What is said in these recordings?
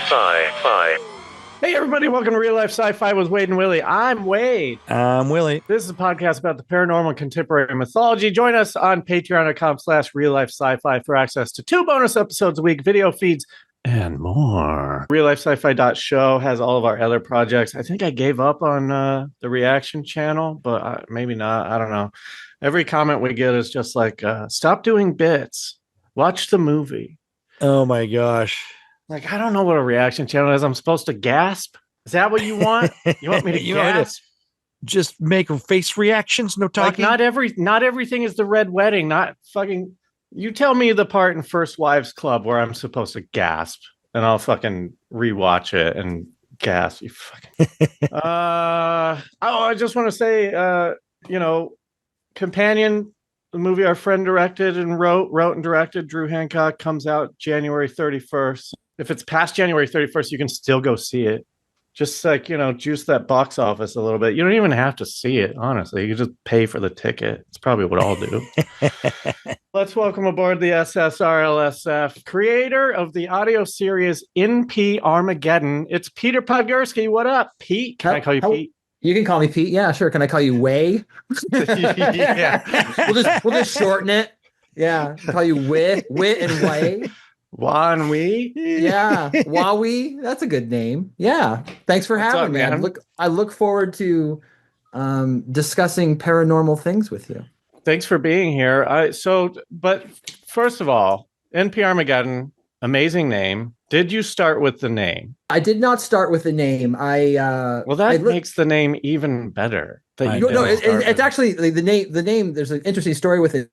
Sci-Fi. Hey everybody, welcome to Real Life Sci-Fi with Wade and Willie. I'm Wade. I'm Willie. This is a podcast about the paranormal and contemporary mythology. Join us on patreon.com/reallifesci-fi for access to 2 bonus episodes a week, video feeds, and more. RealLifeSciFi.show has all of our other projects. I think I gave up on the reaction channel, but maybe not. I don't know. Every comment we get is just like, stop doing bits. Watch the movie. Oh my gosh. Like, I don't know what a reaction channel is. I'm supposed to gasp? Is that what you want? You want me to gasp? Just make face reactions, no talking? Like, not everything is the Red Wedding. Not fucking... You tell me the part in First Wives Club where I'm supposed to gasp, and I'll fucking rewatch it and gasp. You fucking... I just want to say, Companion, the movie our friend directed and wrote and directed, Drew Hancock, comes out January 31st. If it's past January 31st, you can still go see it. Just like, juice that box office a little bit. You don't even have to see it, honestly. You can just pay for the ticket. It's probably what I'll do. Let's welcome aboard the SSRLSF, creator of the audio series NPRmaggedon. It's Peter Podgursky. What up, Pete? Can I call you Pete? You can call me Pete. Yeah, sure. Can I call you Way? Yeah. We'll just shorten it. Yeah. I'll call you Wit and Way. Wan Wee? Yeah. Wawi. That's a good name. Yeah. Thanks for having me. Man? I look forward to discussing paranormal things with you. Thanks for being here. But first of all, NPRmaggedon, amazing name. Did you start with the name? I did not start with the name. That makes the name even better. It's actually the name. There's an interesting story with it.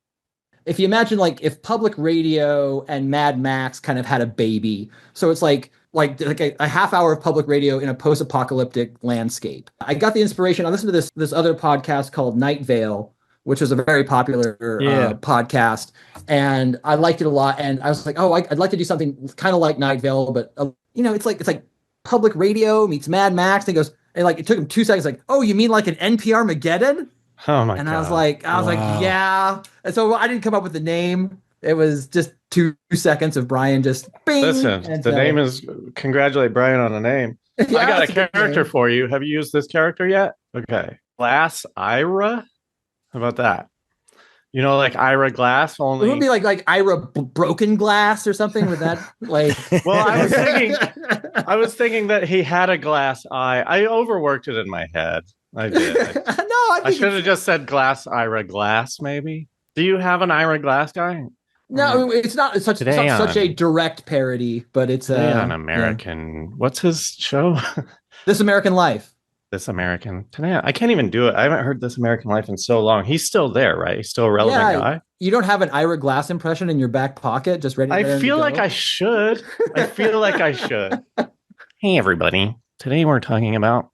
If you imagine, like, if public radio and Mad Max kind of had a baby, so it's like a half hour of public radio in a post-apocalyptic landscape. I got the inspiration. I listened to this other podcast called Night Vale, which was a very popular podcast, and I liked it a lot. And I was like, I'd like to do something kind of like Night Vale, but it's like public radio meets Mad Max. And he goes, and it took him 2 seconds, like, oh, you mean like an NPRmaggedon? Oh my God. And I was like, yeah. And so I didn't come up with the name. It was just 2 seconds of Brian just bing. Listen, the name is, congratulate Brian on the name. Yeah, I got a character for you. Have you used this character yet? Okay. Glass Ira? How about that? Like Ira Glass, only... It would be like Ira Broken Glass or something with that. Well, I was thinking that he had a glass eye. I overworked it in my head. I did. I should have just said Glass Ira Glass, maybe. Do you have an Ira Glass guy? No, it's not such a direct parody, but it's an American. Yeah. What's his show? This American Life. This American. I can't even do it. I haven't heard This American Life in so long. He's still there, right? He's still a relevant guy. You don't have an Ira Glass impression in your back pocket, just ready. I feel like I should. Hey, everybody! Today we're talking about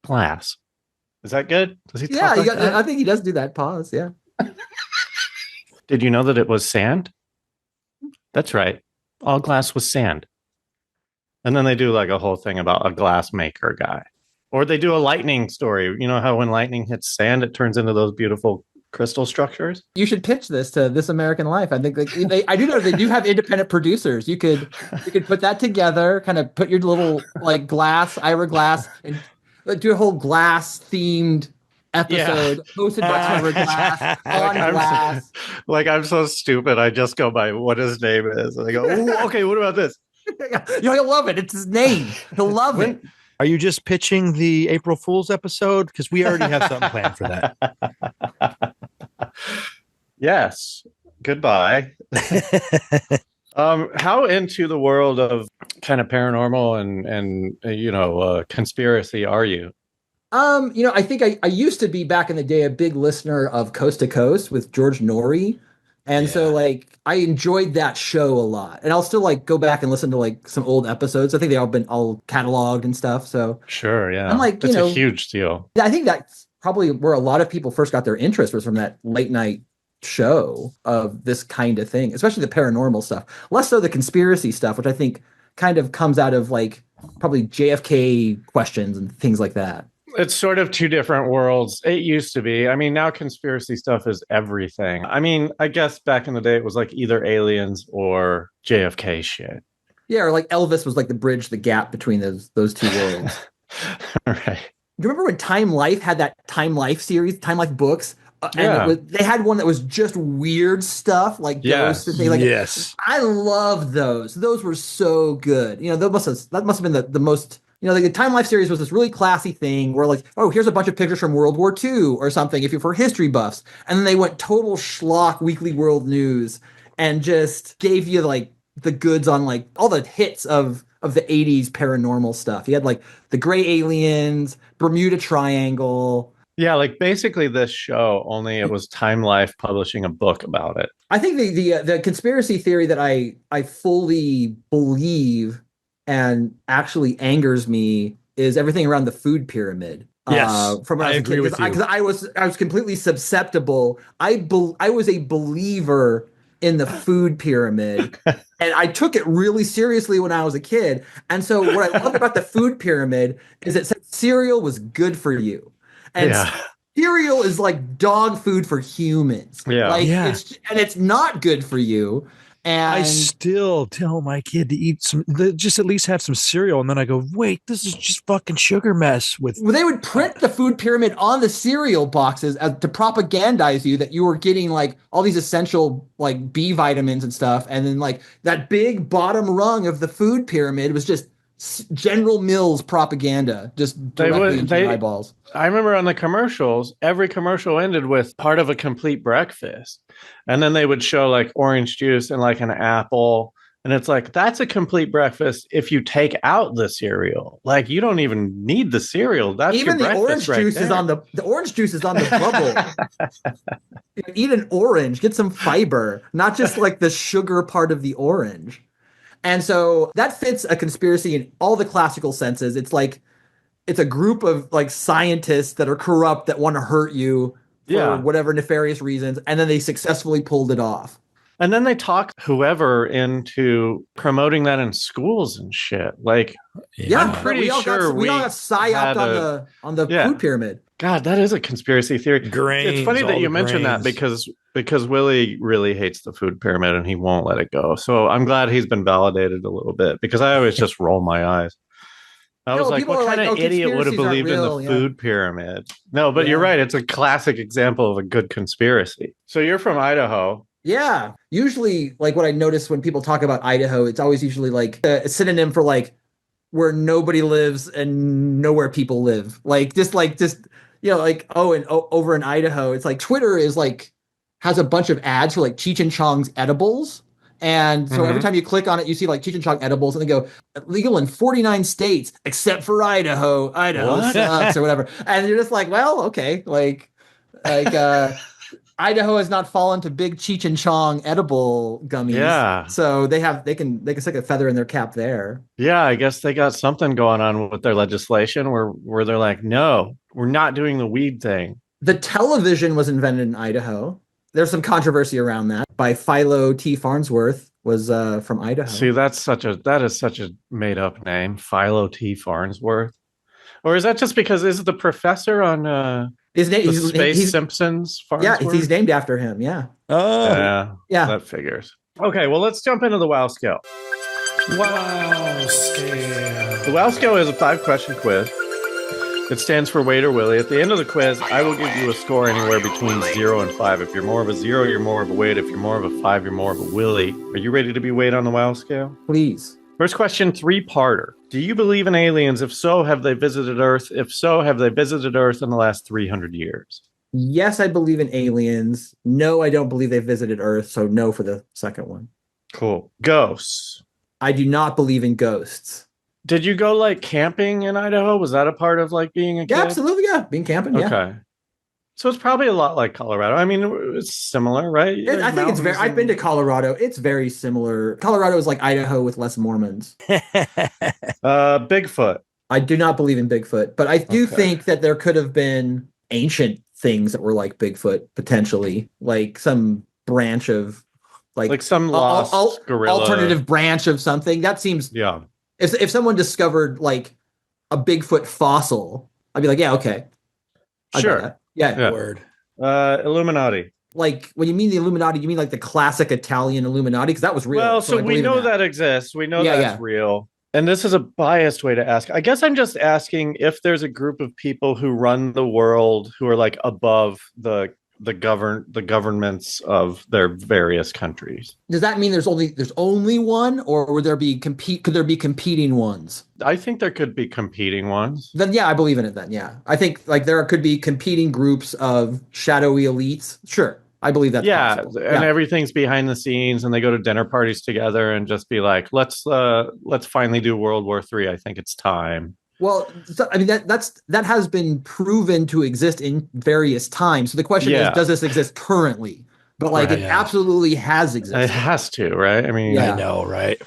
glass. Is that good? Does he talk like that? I think he does do that pause. Yeah. Did you know that it was sand? That's right. All glass was sand. And then they do like a whole thing about a glass maker guy. Or they do a lightning story. You know how when lightning hits sand, it turns into those beautiful crystal structures? You should pitch this to This American Life. I think I do know they do have independent producers. You could put that together, kind of put your little Ira Glass, and do a whole glass themed episode hosted by Ira Glass on glass. I'm so stupid. I just go by what his name is. And I go, ooh, okay, what about this? He'll love it. It's his name. He'll love it. Are you just pitching the April Fool's episode? Because we already have something planned for that. Yes. Goodbye. How into the world of kind of paranormal and conspiracy are you? I think I used to be back in the day a big listener of Coast to Coast with George Norrie. And so I enjoyed that show a lot. And I'll still go back and listen to some old episodes. I think they all been all cataloged and stuff. So sure, yeah. I'm it's a huge deal. I think that's probably where a lot of people first got their interest was from that late night show of this kind of thing, especially the paranormal stuff. Less so the conspiracy stuff, which I think kind of comes out of like probably JFK questions and things like that. It's sort of two different worlds. It used to be. I mean, now conspiracy stuff is everything. I mean, I guess back in the day, it was like either aliens or JFK shit. Yeah, or like Elvis was like the bridge, the gap between those two worlds. Right. Do you remember when Time Life had that Time Life series, Time Life books? They had one that was just weird stuff, like ghosts and things like yes. I love those. Those were so good. You know, that must have been the most. You know, like the Time Life series was this really classy thing where like, oh, here's a bunch of pictures from World War II or something if you're for history buffs. And then they went total schlock Weekly World News and just gave you like the goods on like all the hits of the 80s paranormal stuff. You had like the Gray Aliens, Bermuda Triangle. Yeah, like basically this show, only it was Time Life publishing a book about it. I think the conspiracy theory that I fully believe and actually angers me is everything around the food pyramid. Yes, from when I agree with you. Because I was completely susceptible. I was a believer in the food pyramid, and I took it really seriously when I was a kid. And so what I loved about the food pyramid is it said cereal was good for you, and cereal is like dog food for humans. It's not good for you. And I still tell my kid to eat just at least have some cereal. And then I go, wait, this is just fucking sugar mess with. Well, they would print the food pyramid on the cereal boxes to propagandize you that you were getting like all these essential like B vitamins and stuff. And then like that big bottom rung of the food pyramid was just General Mills propaganda, just directly into your eyeballs. I remember on the commercials, every commercial ended with part of a complete breakfast. And then they would show like orange juice and like an apple. And it's like, that's a complete breakfast if you take out the cereal. Like you don't even need the cereal. That's even your the orange right juice there. is on the orange juice is on the bubble. Eat an orange, get some fiber, not just like the sugar part of the orange. And so that fits a conspiracy in all the classical senses. It's like it's a group of like scientists that are corrupt that want to hurt you for whatever nefarious reasons, and then they successfully pulled it off. And then they talk whoever into promoting that in schools and shit. Like, I'm pretty sure we all got psyoped on the food pyramid. God, that is a conspiracy theory. Grains, it's funny that you mentioned that because Willie really hates the food pyramid and he won't let it go. So I'm glad he's been validated a little bit because I always just roll my eyes. I was like, what kind of idiot would have believed in the food pyramid? No, but you're right. It's a classic example of a good conspiracy. So you're from Idaho. Yeah. Usually, like what I notice when people talk about Idaho, it's always usually like a synonym for like where nobody lives and nowhere people live. Like you know, like, over in Idaho, it's like Twitter is like has a bunch of ads for like Cheech and Chong's edibles. And so every time you click on it, you see like Cheech and Chong edibles and they go legal in 49 states except for Idaho. Idaho sucks or whatever. And you're just like, well, okay. Like Idaho has not fallen to big Cheech and Chong edible gummies. Yeah. So they can stick a feather in their cap there. Yeah, I guess they got something going on with their legislation where they're like, no, we're not doing the weed thing. The television was invented in Idaho. There's some controversy around that by Philo T. Farnsworth was from Idaho. See, that is such a made up name, Philo T. Farnsworth. Or is that just because is it the professor on his name, Space Simpsons Farnsworth? Yeah, he's named after him. Yeah. Oh, yeah. That figures. Okay, well, let's jump into the WoW scale. Wow scale. The WoW scale is a 5-question quiz. It stands for Wade or Willy. At the end of the quiz, I will give you a score anywhere between 0 and 5. If you're more of a 0, you're more of a Wade. If you're more of a 5, you're more of a Willy. Are you ready to be Wade on the WoW scale? Please. First question, 3-parter. Do you believe in aliens? If so, have they visited Earth? If so, have they visited Earth in the last 300 years? Yes, I believe in aliens. No, I don't believe they've visited Earth. So no for the second one. Cool. Ghosts. I do not believe in ghosts. Did you go like camping in Idaho? Was that a part of like being a kid? Yeah, absolutely. Yeah. Being camping. Yeah. Okay. So it's probably a lot like Colorado. I mean, it's similar, right? I think it's very, I've been to Colorado. It's very similar. Colorado is like Idaho with less Mormons. Bigfoot. I do not believe in Bigfoot, but I do think that there could have been ancient things that were like Bigfoot potentially, like some branch of like some lost gorilla alternative branch of something. That seems if someone discovered like a Bigfoot fossil, I'd be like, yeah, okay. Sure. Yeah. Word. Illuminati. Like when you mean the Illuminati, you mean like the classic Italian Illuminati? Because that was real. Well, so we know that exists. We know that's real. And this is a biased way to ask. I guess I'm just asking if there's a group of people who run the world who are like above the governments of their various countries. Does that mean there's only one, or could there be competing ones? I think there could be competing ones. Then yeah, I believe in it then. Yeah. I think like there could be competing groups of shadowy elites. Sure. I believe that's possible. And everything's behind the scenes, and they go to dinner parties together and just be like, let's finally do World War III. I think it's time. Well, I mean that has been proven to exist in various times. So the question is, does this exist currently? But like it absolutely has existed. It has to, right? I mean, I know, right?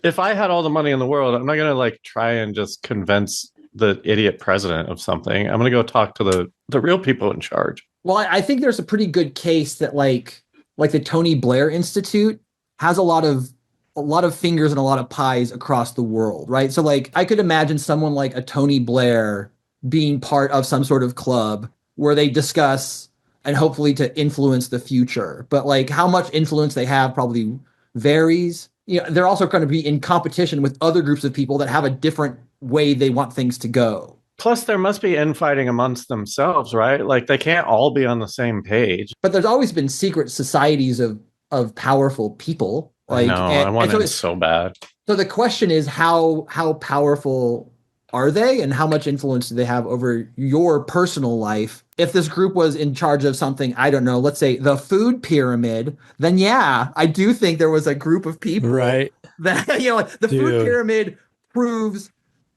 If I had all the money in the world, I'm not gonna like try and just convince the idiot president of something. I'm gonna go talk to the real people in charge. Well, I think there's a pretty good case that like the Tony Blair Institute has a lot of fingers and a lot of pies across the world, right? So like I could imagine someone like a Tony Blair being part of some sort of club where they discuss and hopefully to influence the future. But like how much influence they have probably varies. You know, they're also going to be in competition with other groups of people that have a different way they want things to go. Plus, there must be infighting amongst themselves, right? Like they can't all be on the same page. But there's always been secret societies of powerful people. Like, I want it so bad. So the question is, how powerful are they, and how much influence do they have over your personal life? If this group was in charge of something, I don't know, let's say the food pyramid, then yeah, I do think there was a group of people, right? That like the food pyramid proves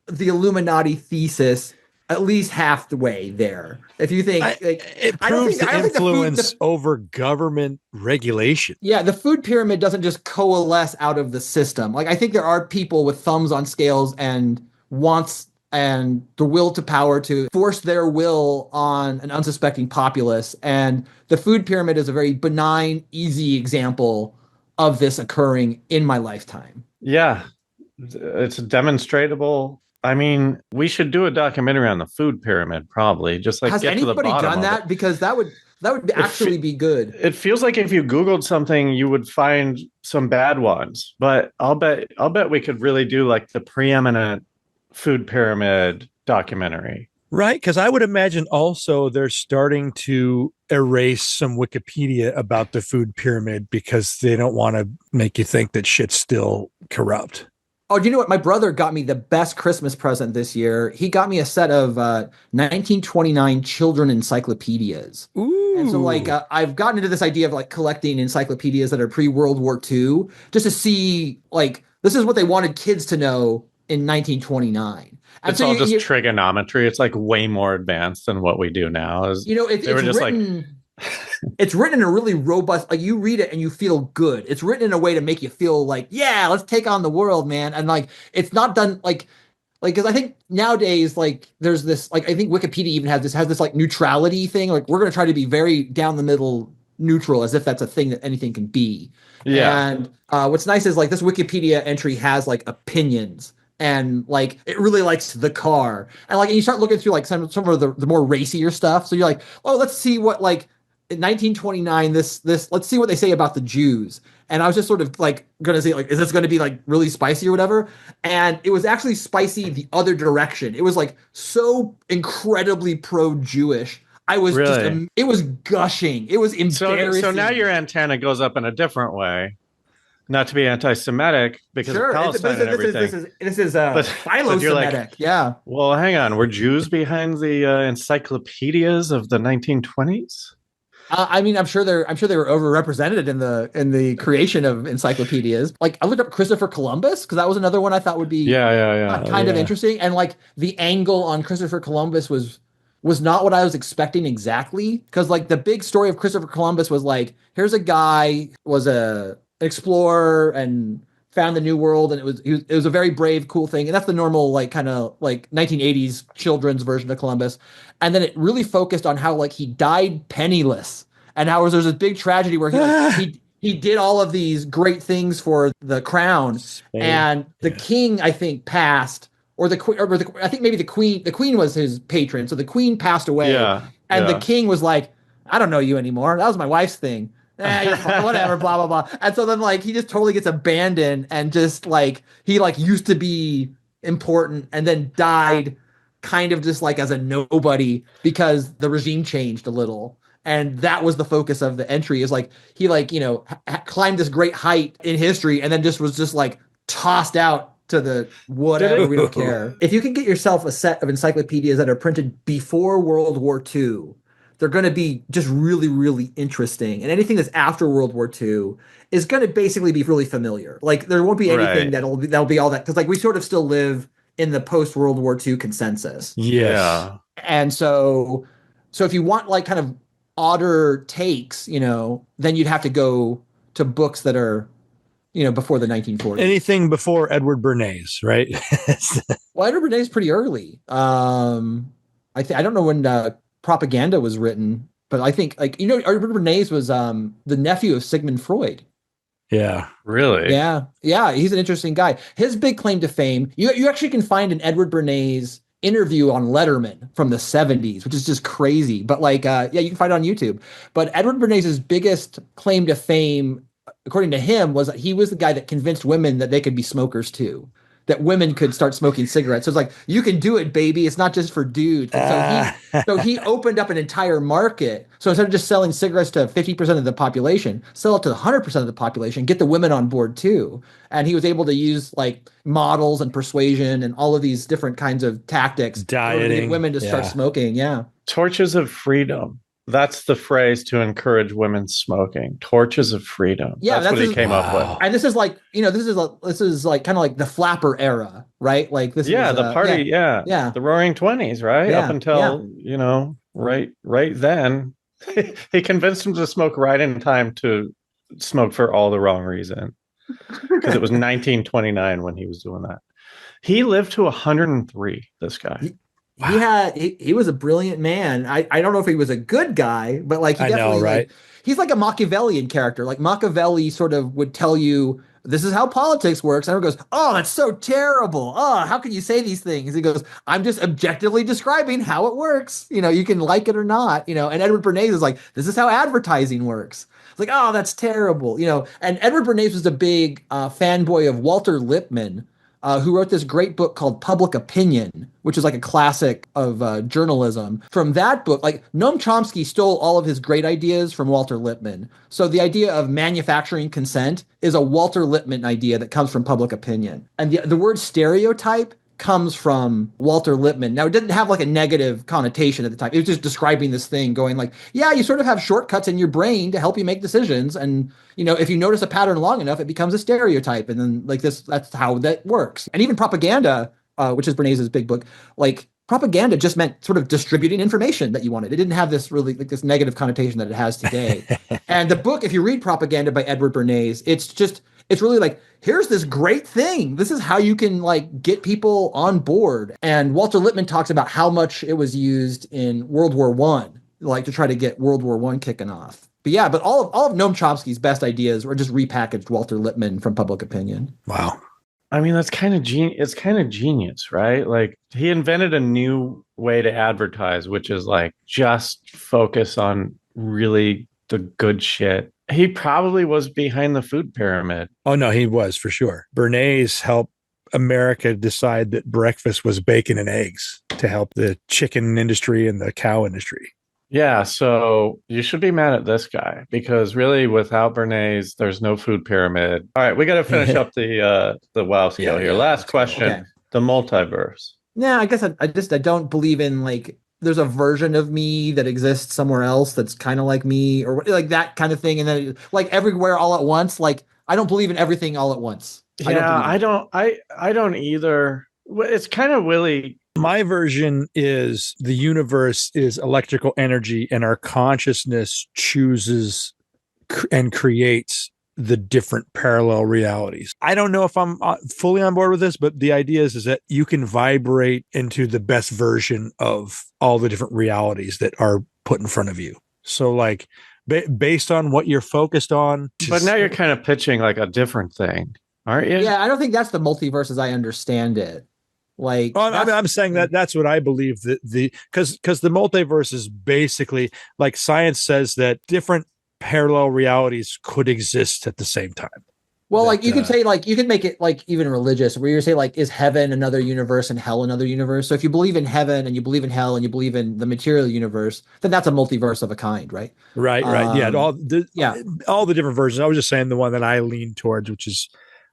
the Illuminati thesis at least halfway there. If you think it proves the influence over government regulation. Yeah, the food pyramid doesn't just coalesce out of the system. Like I think there are people with thumbs on scales and wants and the will to power to force their will on an unsuspecting populace. And the food pyramid is a very benign, easy example of this occurring in my lifetime. Yeah, it's demonstrable. I mean, we should do a documentary on the food pyramid, probably. Just like has get anybody to the bottom done that? It. Because that would actually be good. It feels like if you Googled something, you would find some bad ones. But I'll bet we could really do like the preeminent food pyramid documentary. Right, because I would imagine also they're starting to erase some Wikipedia about the food pyramid because they don't want to make you think that shit's still corrupt. Oh, do you know what? My brother got me the best Christmas present this year. He got me a set of 1929 children encyclopedias. Ooh. And so, like, I've gotten into this idea of like collecting encyclopedias that are pre-World War II, just to see, like, this is what they wanted kids to know in 1929. And it's all just trigonometry. It's like way more advanced than what we do now. It's written. It's written in a really robust, like you read it and you feel good. It's written in a way to make you feel like, yeah, let's take on the world, man. And like, it's not done like, cause I think nowadays, like there's this, like, I think Wikipedia even has this like neutrality thing. Like we're going to try to be very down the middle neutral as if that's a thing that anything can be. Yeah. And what's nice is like this Wikipedia entry has like opinions. And like it really likes the car. And like and you start looking through like some of the more racier stuff. So you're like, oh, let's see what like in 1929 this let's see what they say about the Jews. And I was just sort of like gonna say like, is this gonna be like really spicy or whatever? And it was actually spicy the other direction. It was like so incredibly pro-Jewish. I was really? It was gushing. It was embarrassing. So now your antenna goes up in a different way. Not to be anti-Semitic because of Palestine and everything. This is philo-Semitic. Like, yeah. Well, hang on. Were Jews behind the encyclopedias of the 1920s? I mean, I'm sure they were overrepresented in the creation of encyclopedias. Like I looked up Christopher Columbus because that was another one I thought would be kind of interesting. And like the angle on Christopher Columbus was not what I was expecting exactly. Because like the big story of Christopher Columbus was like, here's a guy was a explorer and found the new world, and it was a very brave, cool thing. And that's the normal like kind of like 1980s children's version of Columbus. And then it really focused on how like he died penniless, and how there's this big tragedy where he did all of these great things for the crown, and the king, I think, passed, or the queen, I think maybe the queen. The queen was his patron, so the queen passed away, and the king was like, "I don't know you anymore. That was my wife's thing. You're fine, whatever, blah blah blah." And so then like he just totally gets abandoned, and just like he like used to be important, and then died, kind of just like as a nobody because the regime changed a little. And that was the focus of the entry, is like he like, you know, climbed this great height in history and then just was just like tossed out to the whatever, we don't care. If you can get yourself a set of encyclopedias that are printed before World War II, they're going to be just really, really interesting. And anything that's after World War II is going to basically be really familiar. Like there won't be anything that'll be all that, because like we sort of still live in the post World War II consensus. Yeah. And so if you want like kind of odder takes, you know, then you'd have to go to books that are, you know, before the 1940s. Anything before Edward Bernays, right? Well, Edward Bernays pretty early. I don't know when Propaganda was written, but I think like, you know, Edward Bernays was the nephew of Sigmund Freud. Yeah. Really? Yeah. He's an interesting guy. His big claim to fame, you actually can find an Edward Bernays interview on Letterman from the 70s, which is just crazy. But like, you can find it on YouTube. But Edward Bernays' biggest claim to fame, according to him, was that he was the guy that convinced women that they could be smokers too, that women could start smoking cigarettes. So it's like, you can do it, baby. It's not just for dudes. And so he opened up an entire market. So instead of just selling cigarettes to 50% of the population, sell it to 100% of the population, get the women on board too. And he was able to use like models and persuasion and all of these different kinds of tactics dieting, to get women to start smoking. Yeah. Torches of freedom. That's the phrase to encourage women smoking. Torches of freedom. Yeah, that's what he came up with. And this is like, you know, this is like kind of like the flapper era, right? Like this. Yeah, is, the party. Yeah, the Roaring 20s, right? Yeah, up until you know, right then, he convinced him to smoke right in time to smoke for all the wrong reason, because it was 1929 when he was doing that. He lived to 103. This guy. He was a brilliant man. I don't know if he was a good guy, but like he definitely, like, he's like a Machiavellian character. Like Machiavelli sort of would tell you, this is how politics works. And everyone goes, oh, that's so terrible. Oh, how can you say these things? He goes, I'm just objectively describing how it works. You know, you can like it or not, you know. And Edward Bernays is like, this is how advertising works. It's like, oh, that's terrible. You know, and Edward Bernays was a big fanboy of Walter Lippmann, who wrote this great book called Public Opinion, which is like a classic of journalism. From that book, like Noam Chomsky stole all of his great ideas from Walter Lippmann. So the idea of manufacturing consent is a Walter Lippmann idea that comes from Public Opinion. And the word stereotype comes from Walter Lippmann. Now, it didn't have like a negative connotation at the time. It was just describing this thing going like, yeah, you sort of have shortcuts in your brain to help you make decisions. And, you know, if you notice a pattern long enough, it becomes a stereotype. And then like that's how that works. And even propaganda, which is Bernays' big book, like propaganda just meant sort of distributing information that you wanted. It didn't have this really like this negative connotation that it has today. And the book, if you read Propaganda by Edward Bernays, it's really like, here's this great thing. This is how you can like get people on board. And Walter Lippmann talks about how much it was used in World War I, like to try to get World War I kicking off. But yeah, but all of Noam Chomsky's best ideas were just repackaged Walter Lippmann from Public Opinion. Wow. I mean, that's kind of it's kind of genius, right? Like he invented a new way to advertise, which is like just focus on really the good shit. He probably was behind the food pyramid. Oh, no, he was for sure. Bernays helped America decide that breakfast was bacon and eggs to help the chicken industry and the cow industry. Yeah, so you should be mad at this guy because really without Bernays, there's no food pyramid. All right, we got to finish up the wow scale here. Last question, okay. The multiverse. Yeah, I guess I don't believe in like there's a version of me that exists somewhere else that's kind of like me or like that kind of thing. And then like everywhere all at once, like I don't believe in everything all at once. I don't either. It's kind of Willy. My version is the universe is electrical energy and our consciousness chooses and creates the different parallel realities. I don't know if I'm fully on board with this, but the idea is that you can vibrate into the best version of all the different realities that are put in front of you. So like based on what you're focused on. But now you're kind of pitching like a different thing, aren't you? Yeah, I don't think that's the multiverse as I understand it. Like, I'm saying that that's what I believe that because the multiverse is basically like science says that different parallel realities could exist at the same time. Well, like you could say, like you could make it like even religious, where you say like, is heaven another universe and hell another universe? So if you believe in heaven and you believe in hell and you believe in the material universe, then that's a multiverse of a kind, right? Right. Yeah. All the different versions. I was just saying the one that I lean towards, which is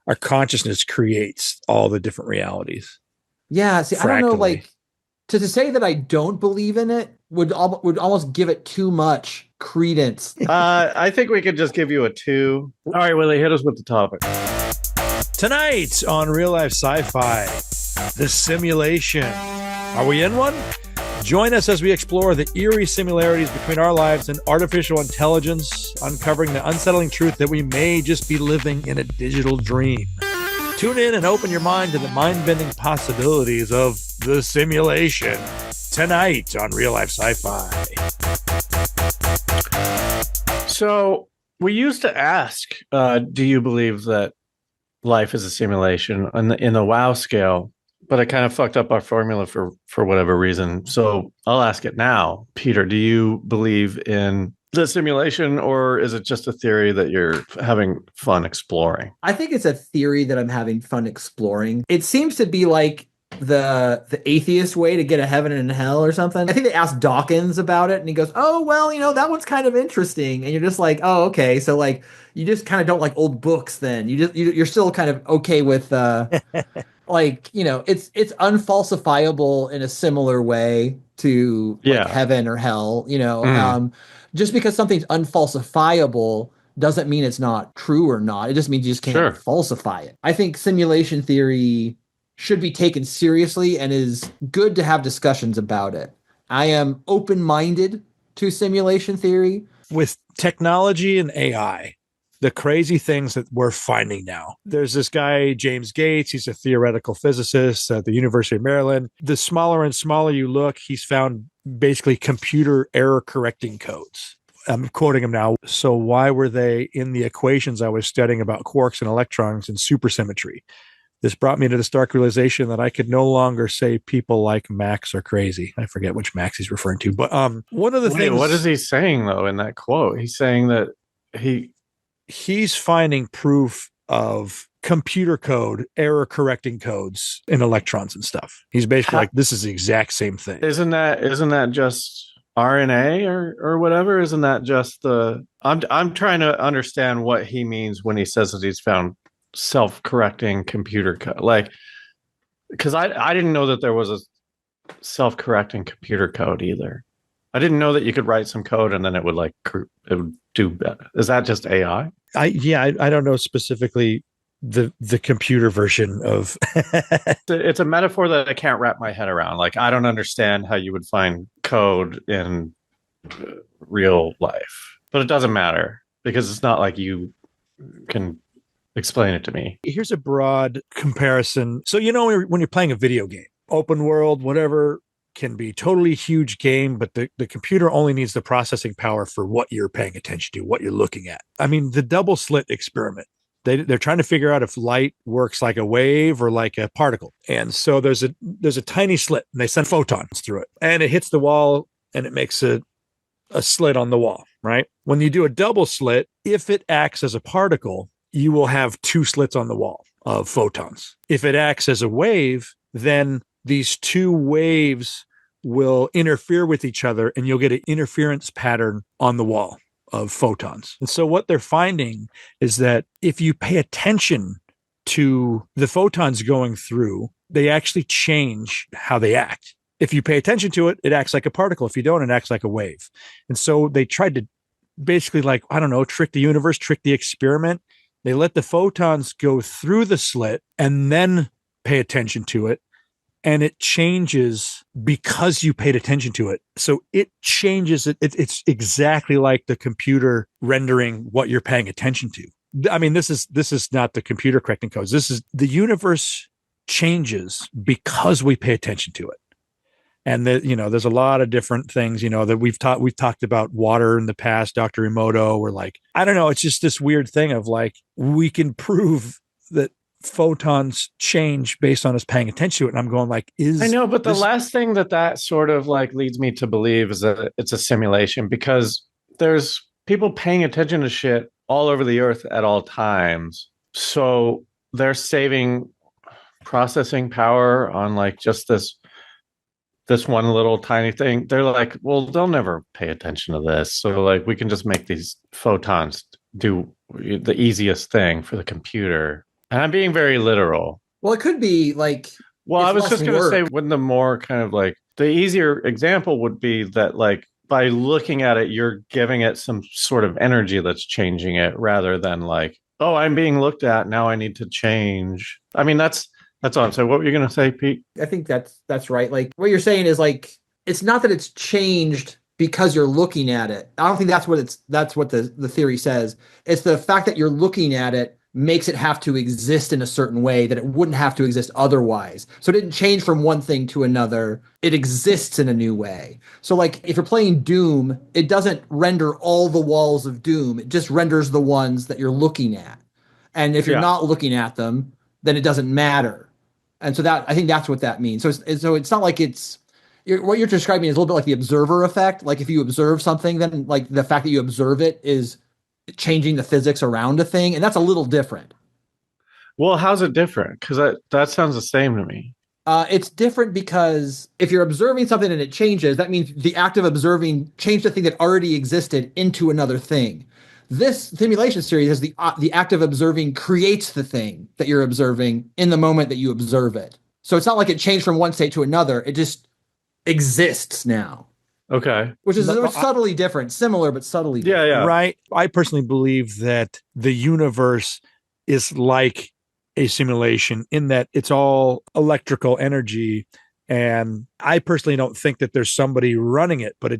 our consciousness creates all the different realities. Yeah. See, I don't know, like to say that I don't believe in it would almost give it too much credence. I think we could just give you a 2. All right, Willie, hit us with the topic. Tonight on Real Life Sci-Fi, the simulation. Are we in one? Join us as we explore the eerie similarities between our lives and artificial intelligence, uncovering the unsettling truth that we may just be living in a digital dream. Tune in and open your mind to the mind-bending possibilities of the simulation tonight on Real Life Sci-Fi. So we used to ask, do you believe that life is a simulation in the WoW scale? But I kind of fucked up our formula for whatever reason. So I'll ask it now. Peter, do you believe in the simulation, or is it just a theory that you're having fun exploring? I think it's a theory that I'm having fun exploring. It seems to be like the atheist way to get a heaven and hell or something. I think they asked Dawkins about it and he goes, oh, well, that one's kind of interesting. And you're just like, oh, okay. So like, you just kind of don't like old books then. You're still kind of okay with, like, it's unfalsifiable in a similar way to like heaven or hell, just because something's unfalsifiable doesn't mean it's not true or not. It just means you just can't falsify it. I think simulation theory should be taken seriously and is good to have discussions about it. I am open-minded to simulation theory. With technology and AI, the crazy things that we're finding now. There's this guy, James Gates. He's a theoretical physicist at the University of Maryland. The smaller and smaller you look, he's found basically computer error correcting codes. I'm quoting him now. So why were they in the equations I was studying about quarks and electrons and supersymmetry? This brought me to the stark realization that I could no longer say people like Max are crazy. I forget which Max he's referring to, but one of the things. What is he saying though in that quote? He's saying that he's finding proof of computer code, error correcting codes in electrons and stuff. He's basically like, this is the exact same thing. Isn't that just RNA or whatever? Isn't that just I'm trying to understand what he means when he says that he's found self-correcting computer code. Like, because I didn't know that there was a self-correcting computer code either. I didn't know that you could write some code and then it would do better. Is that just AI? I don't know specifically the computer version of. It's a metaphor that I can't wrap my head around. Like, I don't understand how you would find code in real life, but it doesn't matter because it's not like you can explain it to me. Here's a broad comparison. So, when you're playing a video game, open world, whatever, can be totally huge game, but the computer only needs the processing power for what you're paying attention to, what you're looking at. I mean, the double slit experiment, they're trying to figure out if light works like a wave or like a particle. And so there's a tiny slit and they send photons through it and it hits the wall and it makes a slit on the wall, right? When you do a double slit, if it acts as a particle, you will have 2 slits on the wall of photons. If it acts as a wave, then these 2 waves will interfere with each other and you'll get an interference pattern on the wall of photons. And so what they're finding is that if you pay attention to the photons going through, they actually change how they act. If you pay attention to it, it acts like a particle. If you don't, it acts like a wave. And so they tried to basically trick the universe, trick the experiment. They let the photons go through the slit and then pay attention to it. And it changes because you paid attention to it. So it changes it. It's exactly like the computer rendering what you're paying attention to. I mean, this is not the computer correcting codes. This is the universe changes because we pay attention to it. And there's a lot of different things, that we've talked about water in the past, Dr. Emoto, or like, I don't know. It's just this weird thing of like, we can prove that photons change based on us paying attention to it. And I'm going like, I know, but the last thing that sort of like leads me to believe is that it's a simulation, because there's people paying attention to shit all over the earth at all times. So they're saving processing power on like just this one little tiny thing. They're like, well, they'll never pay attention to this. So like, we can just make these photons do the easiest thing for the computer. And I'm being very literal. Well, it could be like, well, I was just going to say, wouldn't the more kind of like the easier example would be that like by looking at it, you're giving it some sort of energy that's changing it, rather than like, oh, I'm being looked at, now I need to change. I mean, that's all I'm saying. What were you going to say, Pete? I think that's right. Like what you're saying is like, it's not that it's changed because you're looking at it. I don't think that's what the theory says. It's the fact that you're looking at it makes it have to exist in a certain way that it wouldn't have to exist otherwise. So it didn't change from one thing to another. It exists in a new way. So like if you're playing Doom, it doesn't render all the walls of Doom. It just renders the ones that you're looking at. And if you're not looking at them, then it doesn't matter. And so I think that's what that means. So it's not like what you're describing is a little bit like the observer effect. Like if you observe something, then like the fact that you observe it is changing the physics around a thing, and that's a little different. Well, how's it different? Because that sounds the same to me. It's different because if you're observing something and it changes, that means the act of observing changed a thing that already existed into another thing. This simulation series is the act of observing creates the thing that you're observing in the moment that you observe it. So it's not like it changed from one state to another. It just exists now. Okay. Which is subtly different, similar, but subtly different. Yeah. Right. I personally believe that the universe is like a simulation in that it's all electrical energy. And I personally don't think that there's somebody running it, but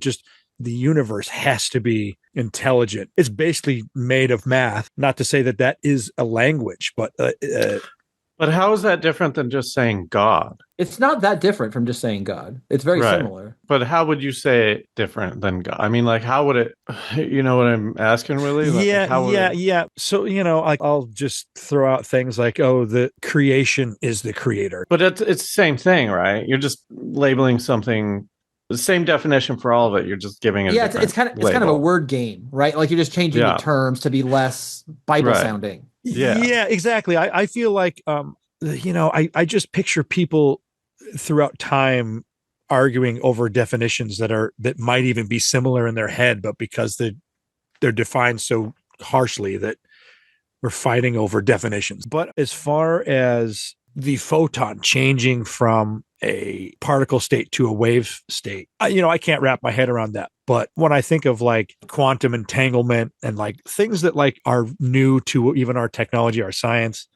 the universe has to be intelligent. It's basically made of math. Not to say that is a language, but how is that different than just saying God? It's not that different from just saying God. It's very similar. But how would you say it different than God? I mean, like, how would it, you know what I'm asking, really? Like, yeah. So, I'll just throw out things like, oh, the creation is the creator. But it's the same thing, right? You're just labeling something, the same definition for all of it. You're just giving it it's kind of a word game, right? Like you're just changing the terms to be less Bible sounding. Yeah, exactly. I feel like, I just picture people throughout time arguing over definitions that might even be similar in their head, but because they're defined so harshly that we're fighting over definitions. But as far as the photon changing from a particle state to a wave state, I can't wrap my head around that. But when I think of like quantum entanglement and like things that like are new to even our technology, our science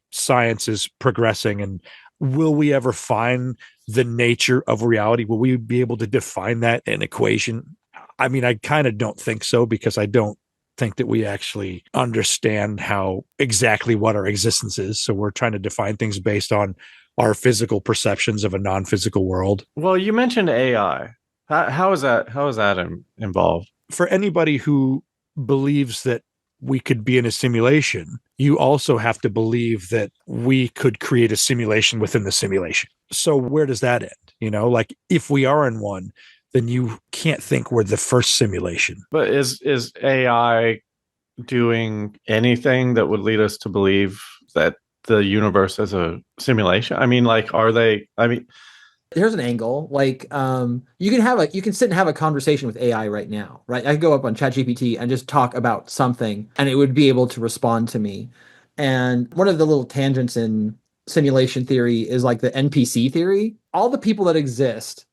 is progressing. And will we ever find the nature of reality? Will we be able to define that in equation? I mean, I kind of don't think so, because I don't think that we actually understand how exactly what our existence is. So we're trying to define things based on our physical perceptions of a non-physical world. Well, you mentioned AI. How is that involved? For anybody who believes that we could be in a simulation, you also have to believe that we could create a simulation within the simulation. So where does that end? Like if we are in one, then you can't think we're the first simulation. But is AI doing anything that would lead us to believe that the universe is a simulation? I mean, like, here's an angle. Like, you can sit and have a conversation with AI right now, right? I could go up on ChatGPT and just talk about something, and it would be able to respond to me. And one of the little tangents in simulation theory is like the NPC theory. All the people that exist,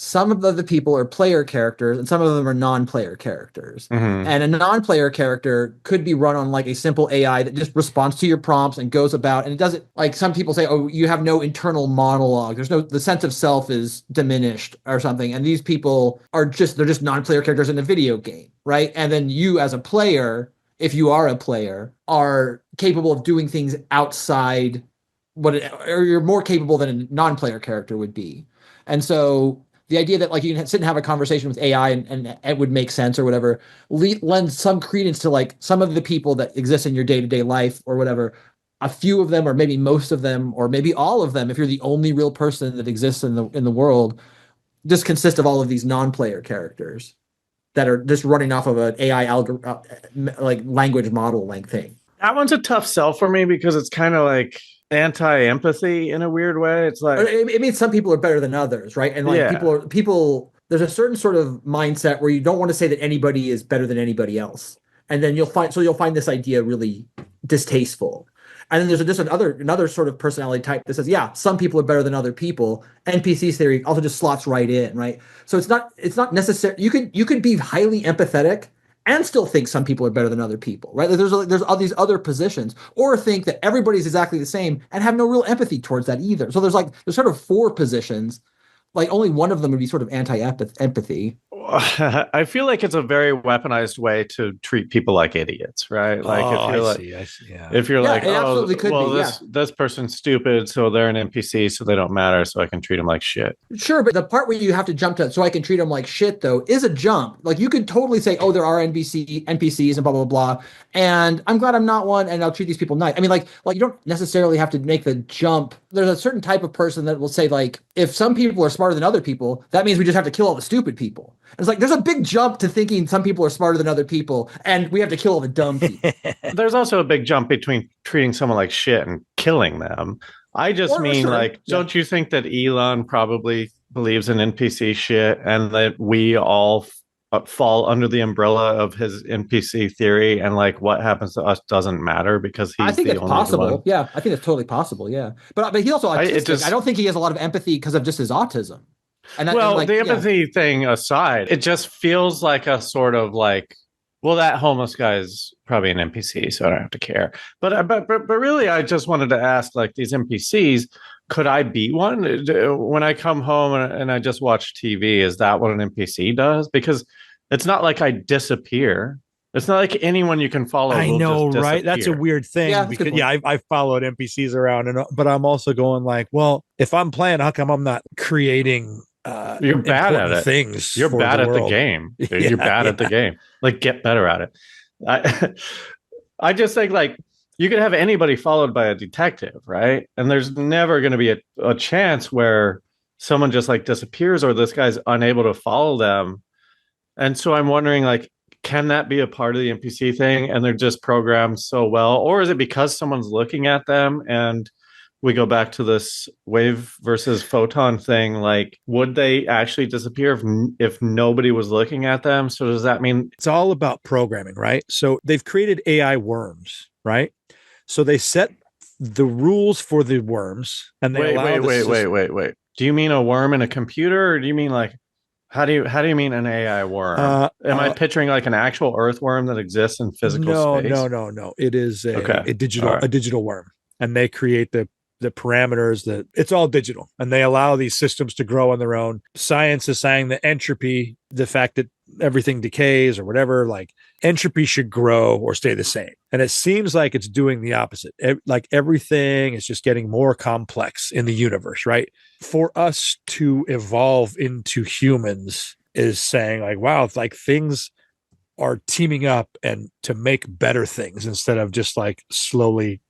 some of the people are player characters and some of them are non-player characters. Mm-hmm. And a non-player character could be run on like a simple AI that just responds to your prompts and goes about, and it doesn't, like some people say, oh, you have no internal monologue. The sense of self is diminished or something. And they're just non-player characters in a video game, right? And then you as a player if you are a player, are capable of doing things outside or you're more capable than a non-player character would be. And so the idea that like you can sit and have a conversation with AI and it would make sense or whatever lends some credence to like some of the people that exist in your day-to-day life or whatever. A few of them, or maybe most of them, or maybe all of them, if you're the only real person that exists in the world, just consist of all of these non-player characters that are just running off of an AI like language model like thing. That one's a tough sell for me because it's kind of like anti-empathy in a weird way. It's like it means some people are better than others, right? And like people there's a certain sort of mindset where you don't want to say that anybody is better than anybody else, and then you'll find this idea really distasteful. And then there's just another sort of personality type that says, yeah, some people are better than other people. NPC theory also just slots right in, right? So it's not necessary. You could be highly empathetic and still think some people are better than other people, right? There's all these other positions, or think that everybody's exactly the same and have no real empathy towards that either. So there's sort of 4 positions. Like only one of them would be sort of anti-empathy. I feel like it's a very weaponized way to treat people like idiots, right? Like if you're like, this person's stupid, so they're an NPC, so they don't matter, so I can treat them like shit. Sure, but the part where you have to jump to, so I can treat them like shit, though, is a jump. Like you could totally say, oh, there are NPCs and blah blah blah, and I'm glad I'm not one, and I'll treat these people nice. I mean, like you don't necessarily have to make the jump. There's a certain type of person that will say, like, if some people are smarter than other people, that means we just have to kill all the stupid people. And it's like there's a big jump to thinking some people are smarter than other people, and we have to kill all the dumb people. There's also a big jump between treating someone like shit and killing them. I just mean, don't you think that Elon probably believes in NPC shit, and that we all fall under the umbrella of his NPC theory, and like what happens to us doesn't matter because he's I think the it's only possible. one. Yeah, I think it's totally possible. Yeah, but he's also autistic. I don't think he has a lot of empathy because of just his autism. The empathy thing aside, it just feels like a sort of like, well, that homeless guy is probably an NPC, so I don't have to care. But really, I just wanted to ask, like, these NPCs, could I be one? When I come home and I just watch TV, is that what an NPC does? Because it's not like I disappear. It's not like anyone you can follow. I know, right? That's a weird thing. I've followed NPCs around, but I'm also going like, well, if I'm playing, how come I'm not creating? You're bad at it. Things. You're bad at the game. You're bad at the game. Like, get better at it. I just think like you could have anybody followed by a detective, right? And there's never going to be a chance where someone just like disappears or this guy's unable to follow them. And so I'm wondering, like, can that be a part of the NPC thing? And they're just programmed so well, or is it because someone's looking at them? And we go back to this wave versus photon thing. Like, would they actually disappear if nobody was looking at them? So does that mean it's all about programming, right? So they've created AI worms, right? So they set the rules for the worms, and they wait. Do you mean a worm in a computer, or do you mean like how do you mean an AI worm? Am I picturing like an actual earthworm that exists in physical space? No. It is a digital worm, and they create the parameters that it's all digital, and they allow these systems to grow on their own. Science is saying that entropy, the fact that everything decays or whatever, like entropy should grow or stay the same. And it seems like it's doing the opposite. Like everything is just getting more complex in the universe, right? For us to evolve into humans is saying like, wow, it's like things are teaming up and to make better things instead of just like slowly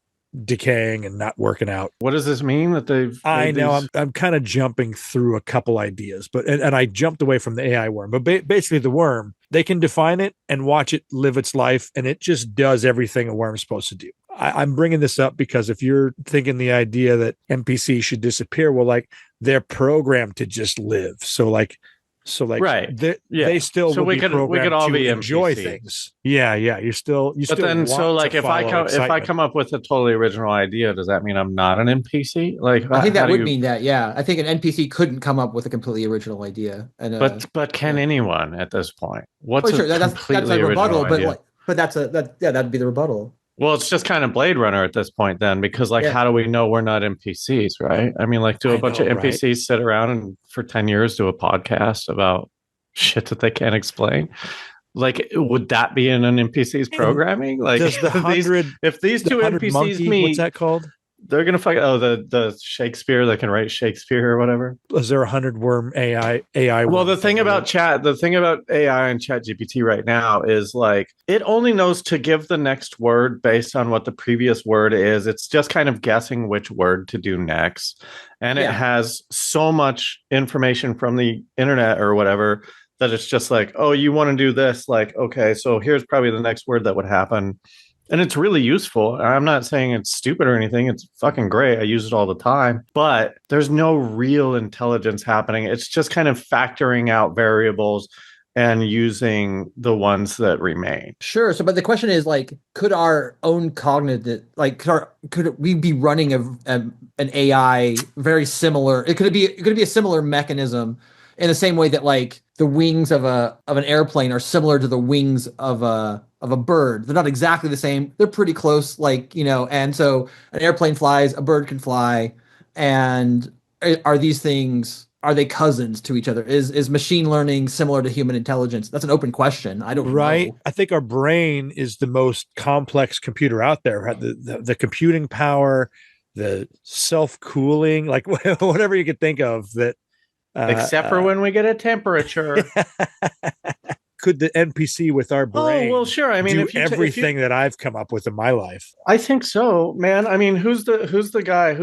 decaying and not working out. What does this mean that I know I'm kind of jumping through a couple ideas, but and I jumped away from the AI worm, but basically the worm, they can define it and watch it live its life, and it just does everything a worm's supposed to do. I'm bringing this up because if you're thinking the idea that NPCs should disappear, well, like they're programmed to just live. So like right. They still so will we could all be enjoy NPCs. Things. Yeah. You still. But then, so like, if I come up with a totally original idea, does that mean I'm not an NPC? Like, I think that would mean that. Yeah, I think an NPC couldn't come up with a completely original idea. And but can anyone at this point? What's that's a rebuttal? Idea? But that'd be the rebuttal. Well, it's just kind of Blade Runner at this point then, because like, how do we know we're not NPCs, right? I mean, like, do a bunch of NPCs sit around and for 10 years do a podcast about shit that they can't explain? Like, would that be in an NPC's programming? Like, Does the if these two NPCs monkey, meet, what's that called? they're gonna fuck. Oh, the Shakespeare that can write Shakespeare or whatever. Is there 100 worm AI? Well, the thing about AI and Chat GPT right now is like it only knows to give the next word based on what the previous word is. It's just kind of guessing which word to do next, and it has so much information from the internet or whatever that it's just like, oh, you want to do this? Like, okay, so here's probably the next word that would happen. And it's really useful. I'm not saying it's stupid or anything. It's fucking great. I use it all the time. But there's no real intelligence happening. It's just kind of factoring out variables and using the ones that remain. Sure. So, but the question is like, could our own cognitive, like, could we be running an AI very similar? Could it be a similar mechanism in the same way that like the wings of an airplane are similar to the wings of a bird? They're not exactly the same. They're pretty close, like, and so an airplane flies, a bird can fly. And are these things, are they cousins to each other? Is machine learning similar to human intelligence? That's an open question. I don't know. I think our brain is the most complex computer out there. The computing power, the self-cooling, like whatever you could think of that. Except for when we get a temperature. Could the NPC with our brain? Oh, well, sure. I mean, do everything that I've come up with in my life. I think so, man. I mean, who's the guy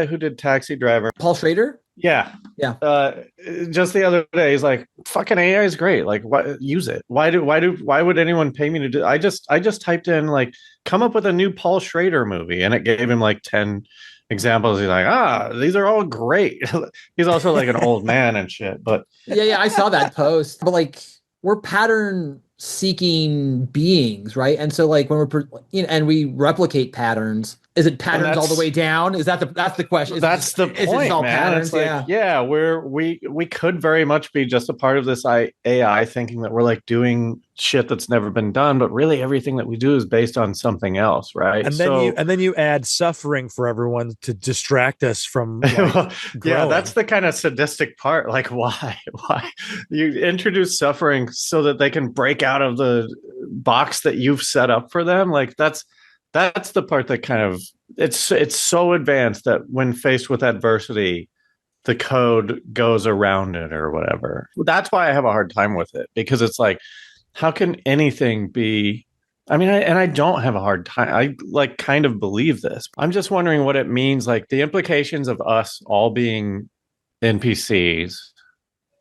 who did Taxi Driver? Paul Schrader? Yeah. Yeah. Just the other day, he's like, fucking AI is great. Like, use it? Why would anyone pay me to do? I just typed in like, come up with a new Paul Schrader movie, and it gave him like 10 examples. He's like, these are all great. He's also like an old man and shit. But yeah, I saw that post. But like, we're pattern seeking beings, right? And so like when and we replicate patterns, is it patterns all the way down? That's the question? That's the point, man. Patterns? It's like, we could very much be just a part of this AI thinking that we're like doing shit that's never been done, but really everything that we do is based on something else, right? And then you add suffering for everyone to distract us from like, yeah, that's the kind of sadistic part. Like, why you introduce suffering so that they can break out of the box that you've set up for them? Like, that's the part that kind of it's so advanced that when faced with adversity, the code goes around it or whatever. That's why I have a hard time with it, because it's like, how can anything be? I mean, I don't have a hard time. I like kind of believe this. I'm just wondering what it means, like the implications of us all being NPCs,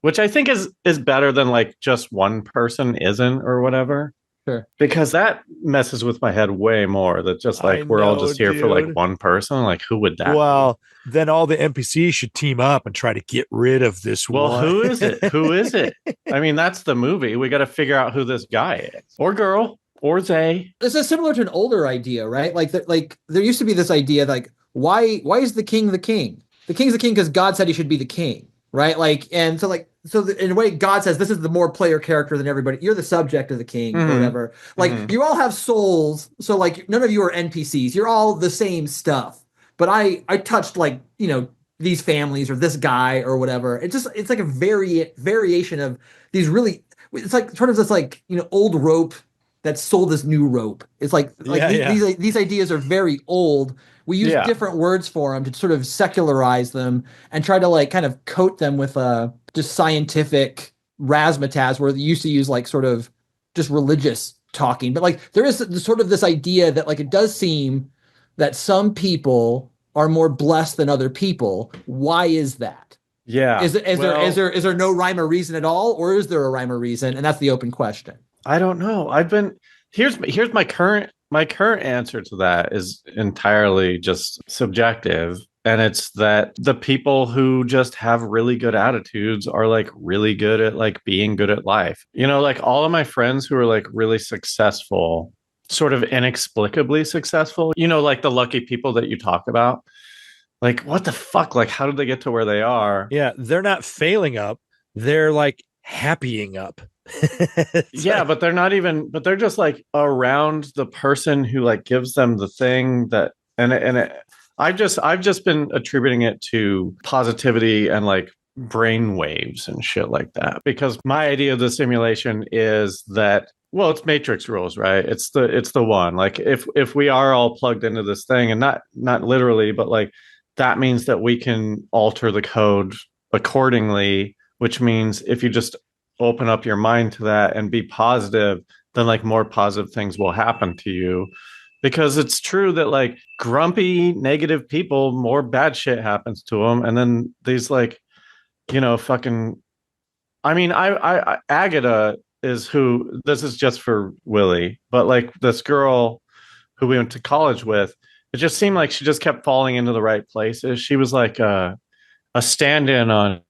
which I think is better than like just one person isn't or whatever. Sure. Because that messes with my head way more. That just like we're all just here for like one person. Like, who would that be? Then all the NPCs should team up and try to get rid of this one. Well, who is it? Who is it? I mean, that's the movie. We got to figure out who this guy is, or girl, or they. This is similar to an older idea, right? Like there used to be this idea like, why is the king the king? The king's the king because God said he should be the king, right? Like, and so like, in a way, God says this is the more player character than everybody. You're the subject of the king, or whatever. Like, you all have souls, so like none of you are NPCs. You're all the same stuff. But I touched like these families or this guy or whatever. It's like a variation of these really. It's like sort of this like old rope that's sold as new rope. It's like these ideas are very old. We use different words for them to sort of secularize them and try to like kind of coat them with just scientific razzmatazz, where they used to use like sort of just religious talking. But like there is sort of this idea that like it does seem that some people are more blessed than other people. Why is that? Yeah. Is there no rhyme or reason at all, or is there a rhyme or reason? And that's the open question. I don't know. Here's my current answer to that is entirely just subjective. And it's that the people who just have really good attitudes are like really good at like being good at life. Like all of my friends who are like really successful, sort of inexplicably successful, like the lucky people that you talk about. Like, what the fuck? Like, how did they get to where they are? Yeah, they're not failing up. They're like happying up. Yeah, but they're just like around the person who like gives them the thing I've just been attributing it to positivity and like brain waves and shit like that. Because my idea of the simulation is that, well, it's matrix rules, right? It's the one. Like if we are all plugged into this thing, and not literally, but like that means that we can alter the code accordingly, which means if you just open up your mind to that and be positive, then like more positive things will happen to you. Because it's true that like grumpy, negative people, more bad shit happens to them. And then these like, fucking, I mean, I Agata is who, this is just for Willie, but like this girl who we went to college with, it just seemed like she just kept falling into the right places. She was like a stand-in on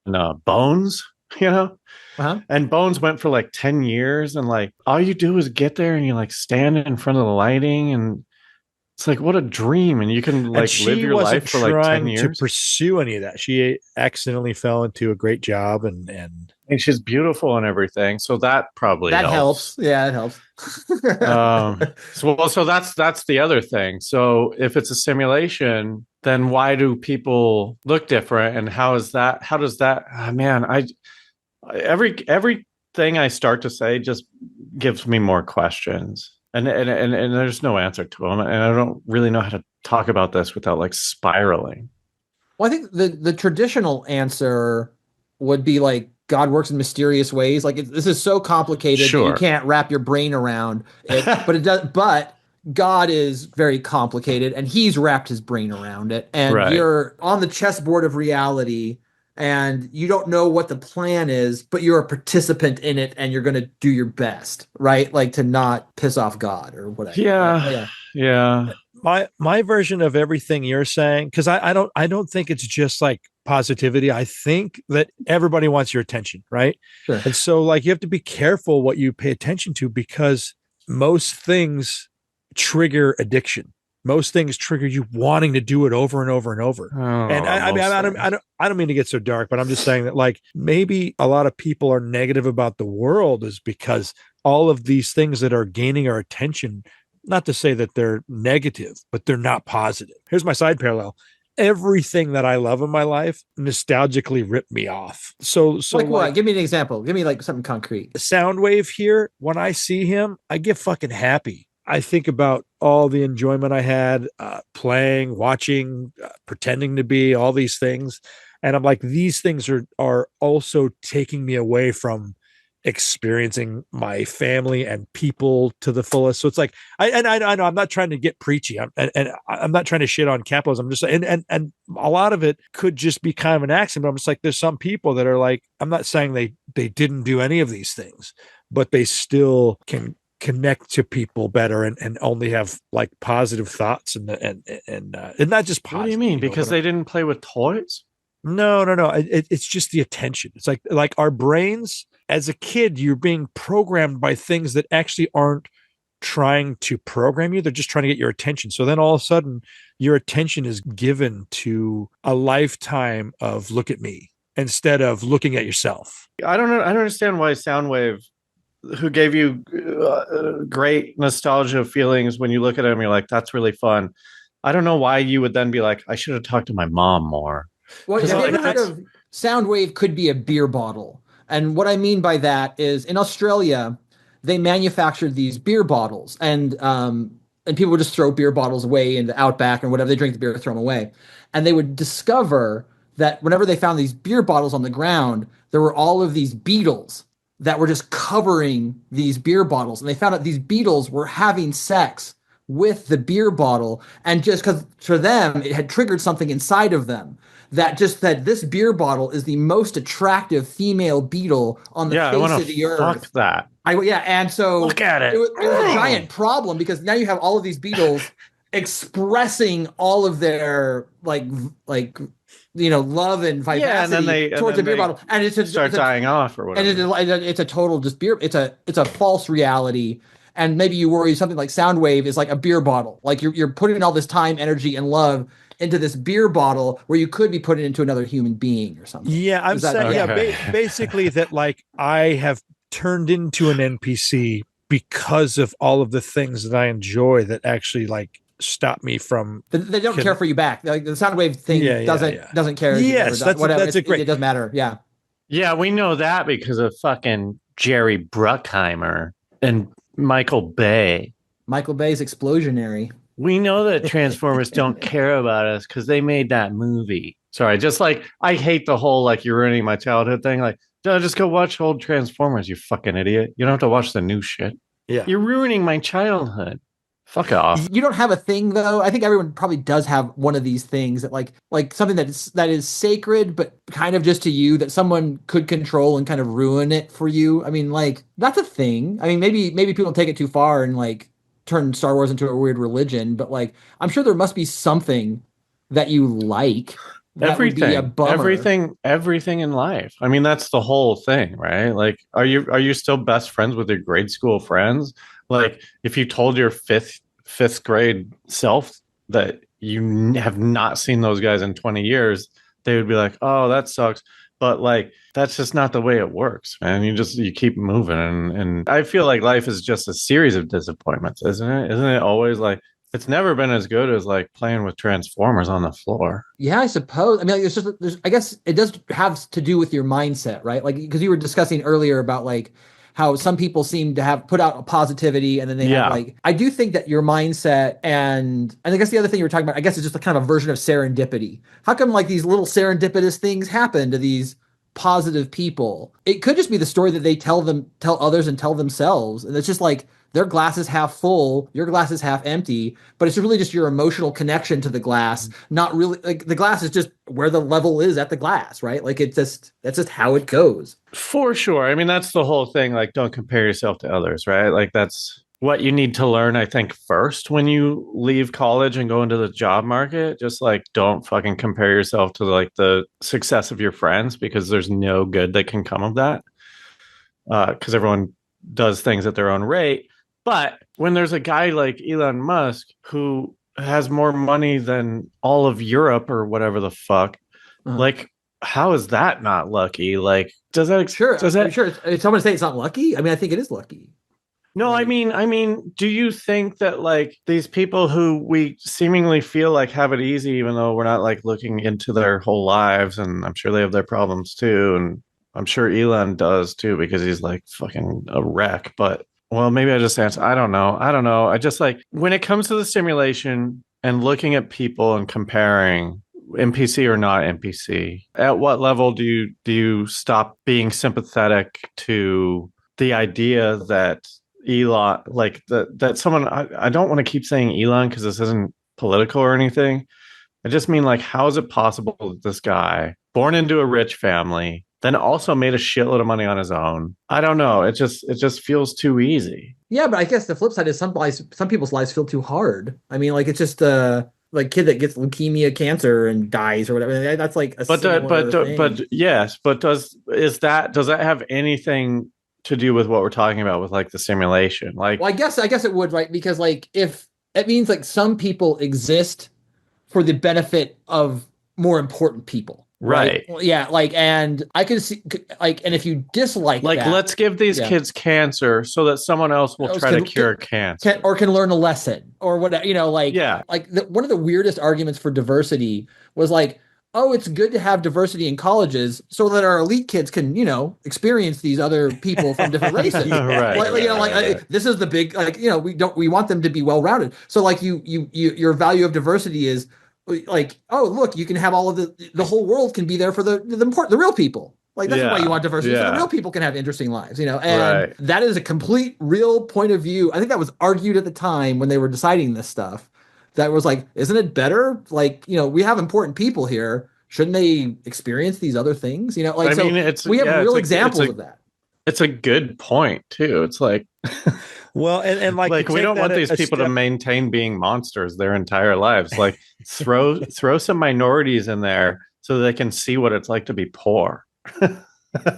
Bones, Uh-huh. and Bones went for like 10 years, and like all you do is get there and you like stand in front of the lighting, and it's like what a dream, and you can like live your life for like 10 years. To pursue any of that. She accidentally fell into a great job and she's beautiful and everything, so that probably helps. Yeah, it helps. So that's the other thing. So if it's a simulation, then why do people look different, and how does that everything I start to say just gives me more questions, and there's no answer to them, and I don't really know how to talk about this without like spiraling. Well, I think the traditional answer would be like God works in mysterious ways. Like this is so complicated that you can't wrap your brain around it. But it does. But God is very complicated, and He's wrapped His brain around it. And you're on the chessboard of reality, and you don't know what the plan is, but you're a participant in it, and you're going to do your best, right? Like to not piss off God or whatever. Yeah. My version of everything you're saying, because I don't think it's just like positivity. I think that everybody wants your attention, right? Sure. And so like you have to be careful what you pay attention to, because most things trigger addiction. Most things trigger you wanting to do it over and over and over. And I don't mean to get so dark, but I'm just saying that like maybe a lot of people are negative about the world is because all of these things that are gaining our attention, not to say that they're negative, but they're not positive. Here's my side parallel. Everything that I love in my life nostalgically ripped me off. So like what? Give me an example. Give me like something concrete. Soundwave here, when I see him, I get fucking happy. I think about all the enjoyment I had playing, watching, pretending to be, all these things. And I'm like, these things are also taking me away from experiencing my family and people to the fullest. So it's like, I know I'm not trying to get preachy, I'm not trying to shit on capitalism. I'm just and a lot of it could just be kind of an accident. But I'm just like, there's some people that are like, I'm not saying they didn't do any of these things, but they still can connect to people better and only have like positive thoughts and not just positive. What do you mean? Because they didn't play with toys? No. It's just the attention. It's like our brains. As a kid, you're being programmed by things that actually aren't trying to program you. They're just trying to get your attention. So then all of a sudden, your attention is given to a lifetime of look at me instead of looking at yourself. I don't know. I don't understand why Soundwave, who gave you great nostalgia feelings when you look at him, you're like, that's really fun. I don't know why you would then be like, I should have talked to my mom more. Well, have you ever heard of Soundwave could be a beer bottle? And what I mean by that is in Australia, they manufactured these beer bottles, and people would just throw beer bottles away in the outback and whatever. They drink the beer, throw them away. And they would discover that whenever they found these beer bottles on the ground, there were all of these beetles that were just covering these beer bottles. And they found out these beetles were having sex with the beer bottle. And just because for them, it had triggered something inside of them. That this beer bottle is the most attractive female beetle on the face of the earth. Fuck that. And so look at it. It was a giant problem because now you have all of these beetles expressing all of their like love and vivacity towards the beer bottle, and it's dying off or whatever. And it's a total just beer. It's a false reality. And maybe you worry something like Soundwave is like a beer bottle. Like you're putting all this time, energy, and love into this beer bottle where you could be putting it into another human being or something. Yeah, I'm saying, basically that like I have turned into an NPC because of all of the things that I enjoy that actually like stop me from. They don't care for you back. Like the sound wave thing doesn't care. Yes, that's a great. It doesn't matter. Yeah. Yeah, we know that because of fucking Jerry Bruckheimer and Michael Bay. Michael Bay's Explosionary. We know that Transformers don't care about us because they made that movie. Sorry, just like I hate the whole like you're ruining my childhood thing. Like, just go watch old Transformers, you fucking idiot. You don't have to watch the new shit. Yeah. You're ruining my childhood. Fuck off. You don't have a thing though. I think everyone probably does have one of these things that like something that is sacred, but kind of just to you that someone could control and kind of ruin it for you. I mean, like that's a thing. I mean, maybe people take it too far and like turn Star Wars into a weird religion, but like I'm sure there must be something that you like. That would be a bummer. Everything in life. I mean, that's the whole thing, right? Like, are you still best friends with your grade school friends? Like, if you told your fifth grade self that you have not seen those guys in 20 years, they would be like, "Oh, that sucks." But like, that's just not the way it works, man. You keep moving, and I feel like life is just a series of disappointments, isn't it? Isn't it always like? It's never been as good as like playing with Transformers on the floor. Yeah, I suppose. I mean, like, I guess it does have to do with your mindset, right? Like, because you were discussing earlier about like how some people seem to have put out a positivity and then they have like, I do think that your mindset and I guess the other thing you were talking about, I guess it's just a kind of a version of serendipity. How come like these little serendipitous things happen to these positive people? It could just be the story that they tell others and tell themselves. And it's just like, their glass is half full, your glass is half empty, but it's really just your emotional connection to the glass. Not really like the glass is just where the level is at the glass, right? Like that's just how it goes. For sure. I mean, that's the whole thing. Like, don't compare yourself to others, right? Like that's what you need to learn, I think, first when you leave college and go into the job market. Just like, don't fucking compare yourself to like the success of your friends because there's no good that can come of that. Because everyone does things at their own rate. But when there's a guy like Elon Musk who has more money than all of Europe or whatever the fuck, like, how is that not lucky? Like, does that sure? If someone say it's not lucky, I mean, I think it is lucky. No, I mean, do you think that like these people who we seemingly feel like have it easy, even though we're not like looking into their whole lives, and I'm sure they have their problems too, and I'm sure Elon does too because he's like fucking a wreck, but. Well, maybe I just answer. I don't know. I just like when it comes to the simulation and looking at people and comparing NPC or not NPC, at what level do you stop being sympathetic to the idea that Elon, like that someone, I don't want to keep saying Elon because this isn't political or anything. I just mean like, how is it possible that this guy, born into a rich family, then also made a shitload of money on his own? I don't know. It just feels too easy. Yeah, but I guess the flip side is some people's lives feel too hard. I mean, like it's just like kid that gets leukemia, cancer, and dies or whatever. That's like a but yes, but does that have anything to do with what we're talking about with like the simulation? Like, well, I guess it would, right? Because like if it means like some people exist for the benefit of more important people. Right. Yeah. Like, and I could see, like, and if you dislike, like, that, let's give these kids cancer so that someone else will try to cure cancer, or can learn a lesson, or whatever. You know, like, like one of the weirdest arguments for diversity was like, oh, it's good to have diversity in colleges so that our elite kids can, you know, experience these other people from different races. This is the big, like, you know, we want them to be well rounded. So like your value of diversity is. Like, oh, look, you can have all of the whole world can be there for the real people. Like, that's why you want diversity. So the real people can have interesting lives, you know, and that is a complete real point of view. I think that was argued at the time when they were deciding this stuff. That was like, isn't it better? Like, you know, we have important people here. Shouldn't they experience these other things? You know, like, we have real examples of that. It's a good point too. It's like, well, and like we don't want these people to maintain being monsters their entire lives. Like throw some minorities in there so they can see what it's like to be poor.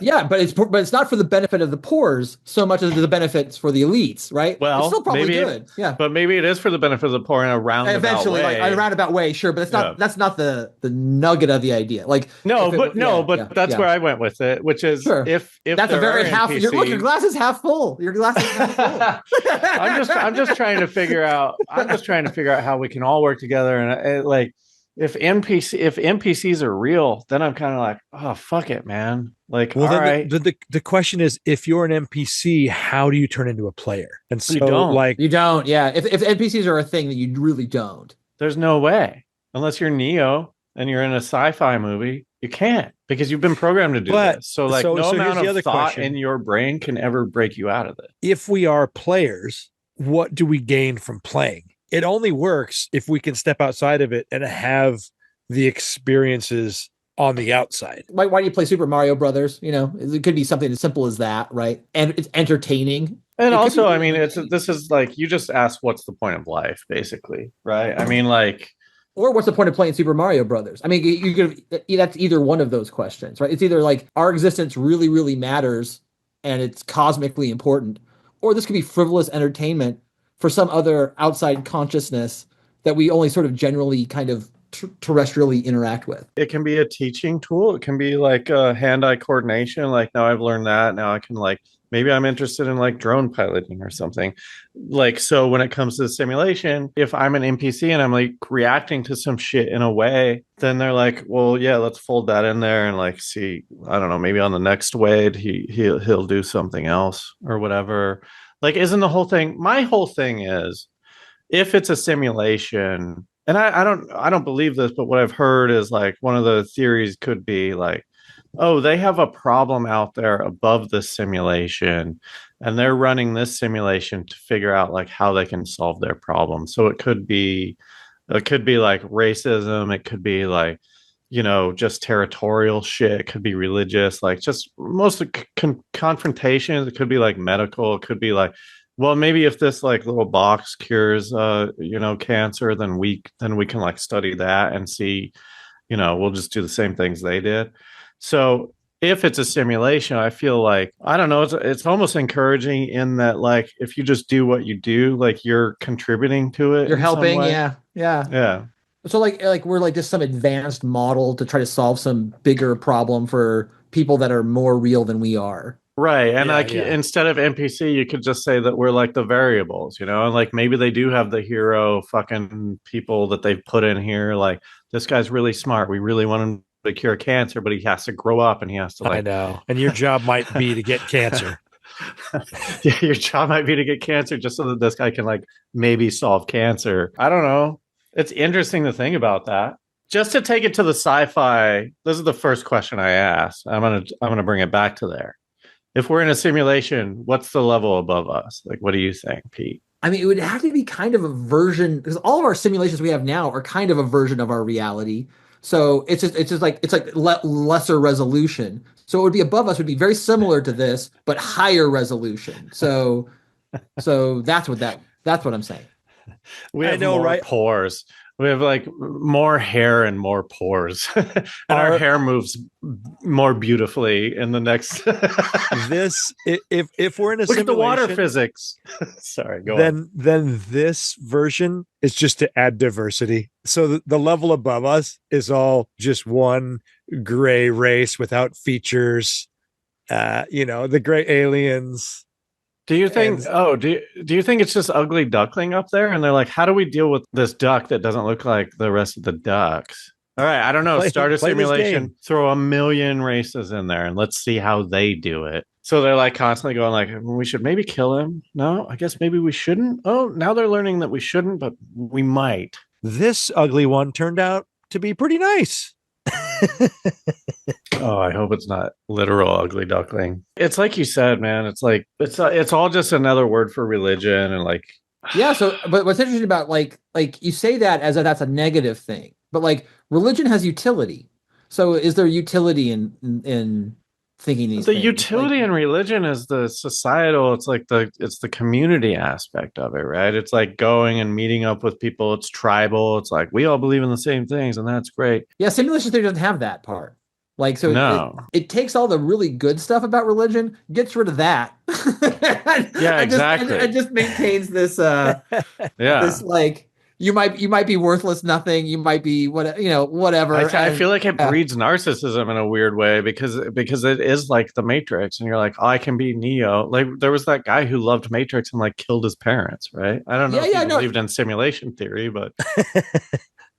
Yeah, but it's not for the benefit of the poors so much as the benefits for the elites, right? Well, it's still probably maybe good. Yeah, but maybe it is for the benefit of the poor in a roundabout eventually, way. like a roundabout way, sure, but that's not the nugget of the idea. Like but that's where I went with it, which is sure. if that's a very half. Your glass is half full. Your glass is half full. I'm just trying to figure out. I'm just trying to figure out how we can all work together and like. If NPCs are real, then I'm kind of like, oh, fuck it, man. Like, well, all then right. the question is, if you're an NPC, how do you turn into a player? And so, you don't. You don't. Yeah. If NPCs are a thing, then you really don't. There's no way. Unless you're Neo and you're in a sci-fi movie, you can't because you've been programmed to do this. So, like, no amount of thought in your brain can ever break you out of it. If we are players, what do we gain from playing? It only works if we can step outside of it and have the experiences on the outside. Why do you play Super Mario Brothers? You know, it could be something as simple as that, right? And it's entertaining. And also, I mean, this is like you just asked, what's the point of life, basically, right? I mean, like, or what's the point of playing Super Mario Brothers? I mean, that's either one of those questions, right? It's either like our existence really, really matters and it's cosmically important, or this could be frivolous entertainment for some other outside consciousness that we only sort of generally kind of terrestrially interact with. It can be a teaching tool. It can be like hand-eye coordination. Like, now I've learned that. Now I can, like, maybe I'm interested in like drone piloting or something. Like, so when it comes to the simulation, if I'm an NPC and I'm like reacting to some shit in a way, then they're like, well, yeah, let's fold that in there and like see, I don't know, maybe on the next Wade, he'll do something else or whatever. Like, isn't the whole thing, my whole thing is, if it's a simulation, and I don't believe this, but what I've heard is like one of the theories could be like, oh, they have a problem out there above the simulation, and they're running this simulation to figure out like how they can solve their problem. So it could be like racism, it could be like, you know, just territorial shit. It could be religious, like just most of confrontations. It could be like medical. It could be like, well, maybe if this like little box cures, you know, cancer, then we can like study that and see, you know, we'll just do the same things they did. So if it's a simulation, I feel like, I don't know, it's almost encouraging in that, like, if you just do what you do, like you're contributing to it. You're helping. Yeah. So like we're like just some advanced model to try to solve some bigger problem for people that are more real than we are. Right. And instead of NPC, you could just say that we're like the variables, you know, and like maybe they do have the hero fucking people that they've put in here. Like, this guy's really smart. We really want him to cure cancer, but he has to grow up and he has to, like, I know. And your job might be to get cancer. Yeah, your job might be to get cancer just so that this guy can like maybe solve cancer. I don't know. It's interesting to think about that. Just to take it to the sci-fi, this is the first question I asked. I'm gonna bring it back to there. If we're in a simulation, what's the level above us? Like, what do you think, Pete? I mean, it would have to be kind of a version, because all of our simulations we have now are kind of a version of our reality. So it's like lesser resolution. So it would be above us, would be very similar to this, but higher resolution. So that's what I'm saying. We have more pores. We have like more hair and more pores, and our hair moves more beautifully in the next. If we're in a look simulation, at the water physics. Sorry, go on. Then this version is just to add diversity. So the level above us is all just one gray race without features. You know, the gray aliens. Do you think? Do you think it's just ugly duckling up there? And they're like, how do we deal with this duck that doesn't look like the rest of the ducks? All right, I don't know. Start a simulation, throw 1 million races in there, and let's see how they do it. So they're like constantly going like, we should maybe kill him. No, I guess maybe we shouldn't. Oh, now they're learning that we shouldn't, but we might. This ugly one turned out to be pretty nice. Oh, I hope it's not literal ugly duckling. It's like you said, man. It's like it's all just another word for religion and like. Yeah. So, but what's interesting about like you say that as that's a negative thing, but like religion has utility. So, is there utility in thinking these? The things? utility in religion is the societal. It's like it's the community aspect of it, right? It's like going and meeting up with people. It's tribal. It's like we all believe in the same things, and that's great. Yeah, simulation theory doesn't have that part. Like, so No. it takes all the really good stuff about religion, gets rid of that. Yeah, exactly. And just maintains this, Yeah. this like, you might be worthless nothing. You might be whatever. I feel like it Yeah. breeds narcissism in a weird way because it is like the Matrix, and you're like, oh, I can be Neo. Like there was that guy who loved Matrix and like killed his parents, right? I don't know if he believed in simulation theory, but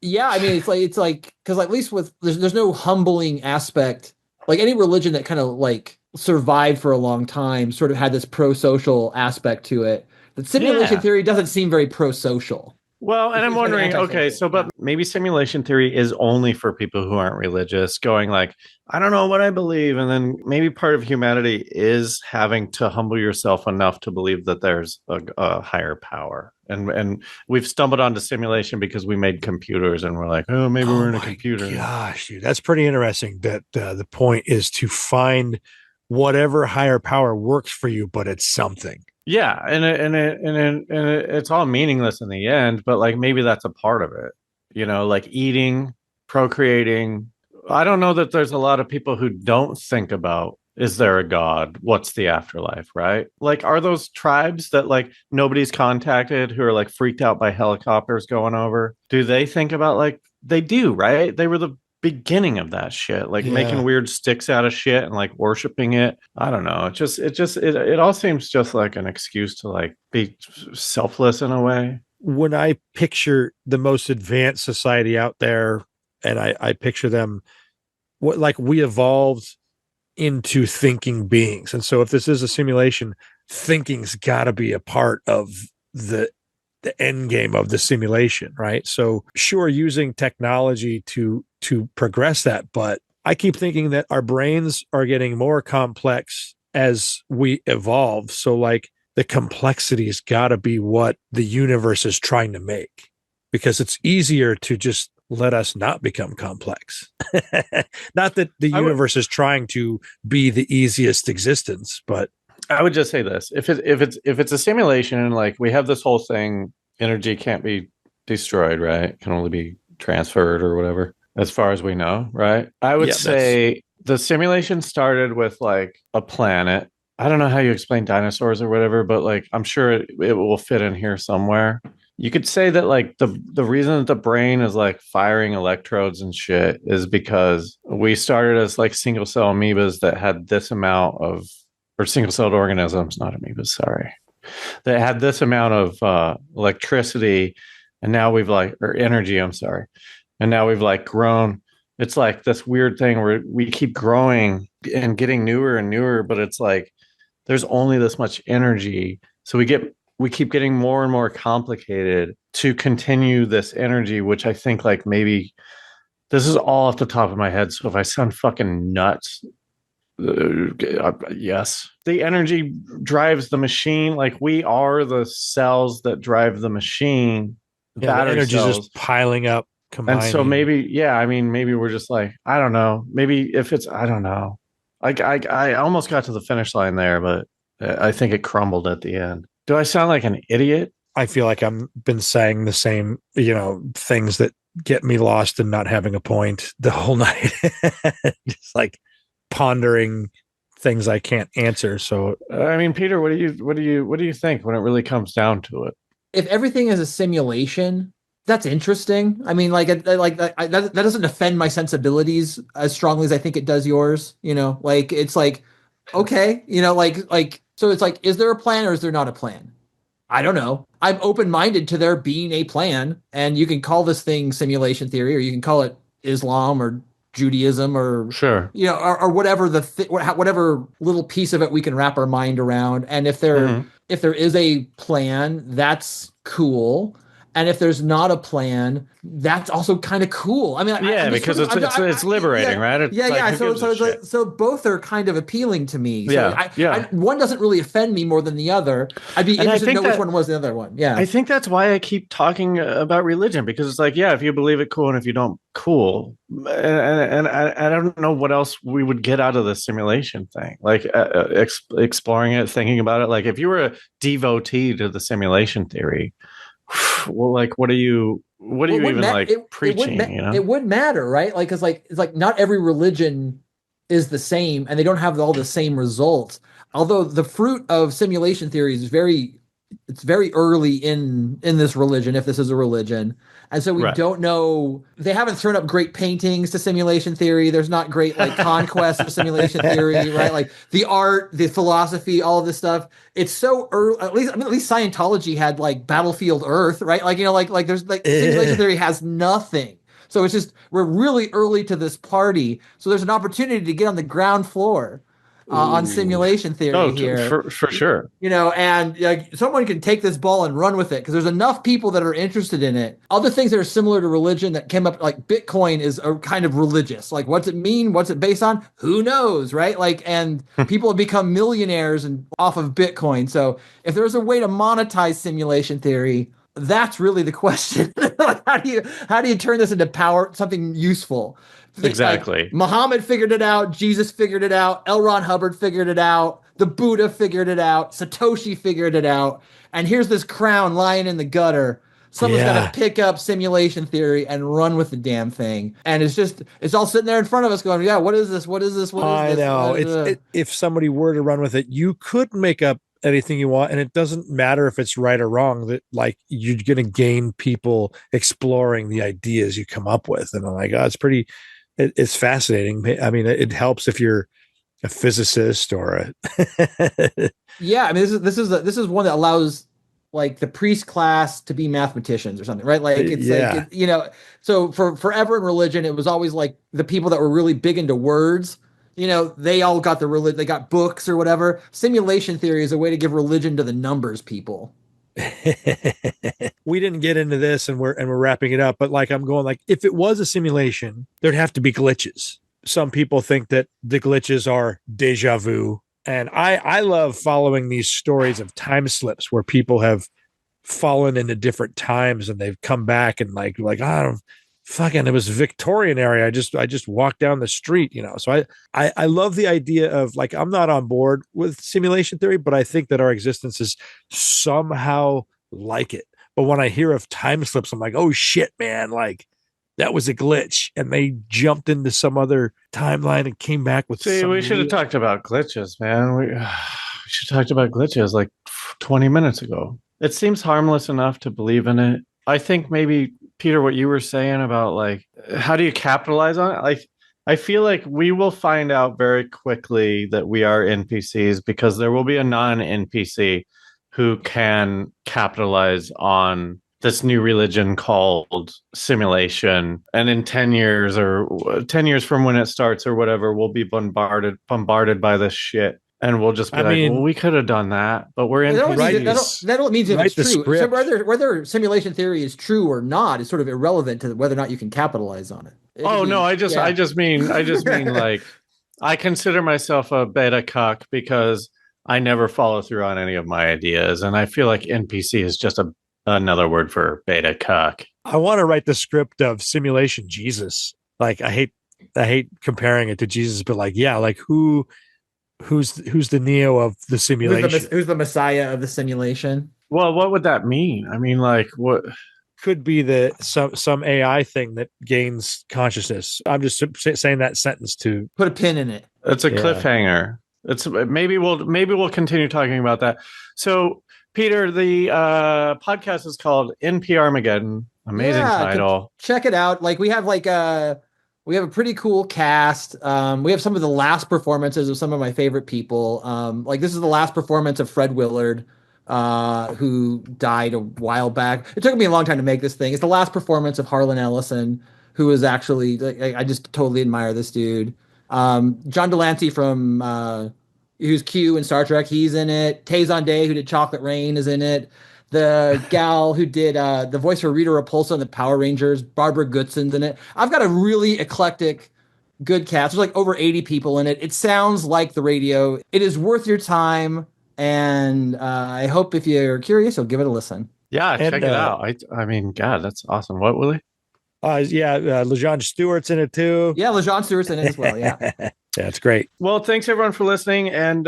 Yeah, I mean, it's like because at least with there's no humbling aspect. Like any religion that kind of like survived for a long time sort of had this pro-social aspect to it. The simulation theory doesn't seem very pro-social. Well, and I'm wondering, okay, so but maybe simulation theory is only for people who aren't religious, going like, I don't know what I believe. And then maybe part of humanity is having to humble yourself enough to believe that there's a higher power. And we've stumbled onto simulation because we made computers and we're like, oh, maybe we're in a computer. Gosh, dude, that's pretty interesting. That the point is to find whatever higher power works for you, but it's something. Yeah, and it's all meaningless in the end, but like maybe that's a part of it. You know, like eating, procreating. I don't know that there's a lot of people who don't think about, is there a God? What's the afterlife, right? Like, are those tribes that like nobody's contacted who are like freaked out by helicopters going over? Do they think about, like, they do, right? They were the beginning of that shit, like making weird sticks out of shit and like worshiping it. I don't know. It all seems just like an excuse to like be selfless in a way. When I picture the most advanced society out there, and I picture them, what like we evolved into thinking beings, and so if this is a simulation, thinking's got to be a part of the end game of the simulation, right? So sure, using technology to progress that, but I keep thinking that our brains are getting more complex as we evolve. So like the complexity's got to be what the universe is trying to make, because it's easier to just let us not become complex. Not that the universe is trying to be the easiest existence, but I would just say this: if it's a simulation and like we have this whole thing, energy can't be destroyed, right? It can only be transferred or whatever, as far as we know, right? I would say the simulation started with like a planet. I don't know how you explain dinosaurs or whatever, but like I'm sure it will fit in here somewhere. You could say that like the reason that the brain is like firing electrodes and shit is because we started as like single cell amoebas that had this amount of, or single celled organisms, not amoebas, sorry, that had this amount of electricity, and now we've like, or energy, I'm sorry, and now we've like grown. It's like this weird thing where we keep growing and getting newer and newer, but it's like there's only this much energy, so we keep getting more and more complicated to continue this energy, which I think like maybe this is all off the top of my head, so if I sound fucking nuts, yes, the energy drives the machine. Like we are the cells that drive the machine. The energy is just piling up, combining. And so maybe, I mean, maybe we're just like, I don't know. Maybe if it's, I don't know. I almost got to the finish line there, but I think it crumbled at the end. Do I sound like an idiot? I feel like I've been saying the same, things that get me lost and not having a point the whole night. Just like pondering things I can't answer. So I mean, Peter, what do you think when it really comes down to it? If everything is a simulation, that's interesting. I mean, that doesn't offend my sensibilities as strongly as I think it does yours. Like it's like, okay, so it's like, is there a plan or is there not a plan? I don't know. I'm open-minded to there being a plan, and you can call this thing simulation theory, or you can call it Islam or Judaism, or sure, or whatever whatever little piece of it we can wrap our mind around. And if there is a plan, that's cool. And if there's not a plan, that's also kind of cool. I mean, because it's liberating, right? So both are kind of appealing to me. So one doesn't really offend me more than the other. I'd be interested to know which one was the other one. Yeah, I think that's why I keep talking about religion, because it's like, if you believe it, cool, and if you don't, cool. And I don't know what else we would get out of the simulation thing, like exploring it, thinking about it. Like if you were a devotee to the simulation theory, well, like what are you even preaching? It would matter, right? Like it's like not every religion is the same, and they don't have all the same results. Although the fruit of simulation theory is it's very early in this religion, if this is a religion. And so we Right. don't know, they haven't thrown up great paintings to simulation theory. There's not great like conquest of simulation theory, right? Like the art, the philosophy, all of this stuff. It's so early, at least Scientology had like Battlefield Earth, right? Like, like there's like simulation theory has nothing. So it's just, we're really early to this party. So there's an opportunity to get on the ground floor on simulation theory here. For sure. And like someone can take this ball and run with it because there's enough people that are interested in it. Other things that are similar to religion that came up, like Bitcoin is a kind of religious. Like, what's it mean? What's it based on? Who knows, right? Like, and people have become millionaires and off of Bitcoin. So if there's a way to monetize simulation theory, that's really the question. How do you turn this into power, something useful? Exactly. Like, Muhammad figured it out. Jesus figured it out. L. Ron Hubbard figured it out. The Buddha figured it out. Satoshi figured it out. And here's this crown lying in the gutter. Someone's got to pick up simulation theory and run with the damn thing. And it's all sitting there in front of us going, yeah, what is this? What is this? What is this? I know. If somebody were to run with it, you could make up anything you want, and it doesn't matter if it's right or wrong. That like you're going to gain people exploring the ideas you come up with, and I'm like, oh, it's fascinating. I mean, it helps if you're a physicist or a yeah. I mean, this is one that allows like the priest class to be mathematicians or something, right? Like it's like so for forever in religion, it was always like the people that were really big into words. They all got they got books or whatever. Simulation theory is a way to give religion to the numbers people. We didn't get into this and we're wrapping it up, but like I'm going like, if it was a simulation, there'd have to be glitches. Some people think that the glitches are deja vu. And I love following these stories of time slips where people have fallen into different times and they've come back and like, I don't fucking, it was Victorian area. I just walked down the street, So I love the idea of like, I'm not on board with simulation theory, but I think that our existence is somehow like it. But when I hear of time slips, I'm like, oh shit, man, like that was a glitch and they jumped into some other timeline and came back with we should have talked about glitches, man. We should have talked about glitches like 20 minutes ago. It seems harmless enough to believe in it. I think maybe Peter, what you were saying about like, how do you capitalize on it? Like, I feel like we will find out very quickly that we are NPCs because there will be a non-NPC who can capitalize on this new religion called simulation. And in 10 years or 10 years from when it starts or whatever, we'll be bombarded by this shit. And we'll just be well, we could have done that, but we're in. That don't mean it's true. So whether simulation theory is true or not is sort of irrelevant to whether or not you can capitalize on it. I just mean like I consider myself a beta cuck because I never follow through on any of my ideas, and I feel like NPC is just another word for beta cuck. I want to write the script of simulation Jesus. Like I hate comparing it to Jesus, but like like who's the Neo of the simulation? Who's the Messiah of the simulation? Well, what would that mean? I mean, like what could be some AI thing that gains consciousness. I'm just saying that sentence to put a pin in it. It's a cliffhanger. It's maybe we'll continue talking about that. So Peter, the podcast is called NPRmaggedon. Amazing title. Check it out. Like we have a pretty cool cast. We have some of the last performances of some of my favorite people. Like this is the last performance of Fred Willard, who died a while back. It took me a long time to make this thing. It's the last performance of Harlan Ellison, who is actually, I just totally admire this dude. John Delancey from, who's Q in Star Trek, he's in it. Tay Zonday, who did Chocolate Rain, is in it. The gal who did the voice for Rita Repulsa in the Power Rangers, Barbara Goodson's in it. I've got a really eclectic, good cast. There's like over 80 people in it. It sounds like the radio. It is worth your time, and I hope if you're curious, you'll give it a listen. Yeah, check it out. I mean, God, that's awesome. What, Willie? LeJean Stewart's in it too. Yeah, LeJean Stewart's in it as well. Yeah. Yeah, it's great. Well, thanks everyone for listening, and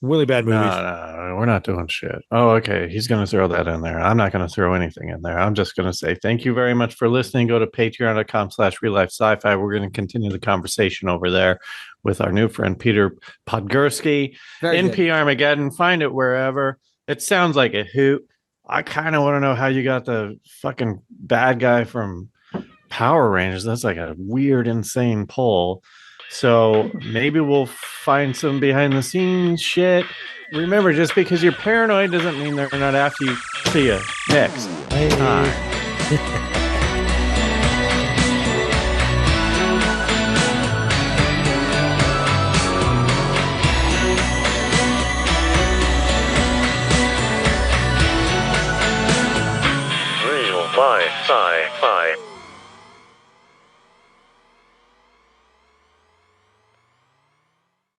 Really bad No, movies. no, we're not doing shit. Oh, okay. He's going to throw that in there. I'm not going to throw anything in there. I'm just going to say thank you very much for listening. Go to patreon.com/reallifesci-fi. We're going to continue the conversation over there with our new friend, Peter Podgursky. Very good. NPRmaggedon. Find it wherever. It sounds like a hoot. I kind of want to know how you got the fucking bad guy from Power Rangers. That's like a weird, insane pull. So maybe we'll find some behind the scenes shit. Remember, just because you're paranoid doesn't mean they're not after you. See ya next time. Real Life Sci-Fi.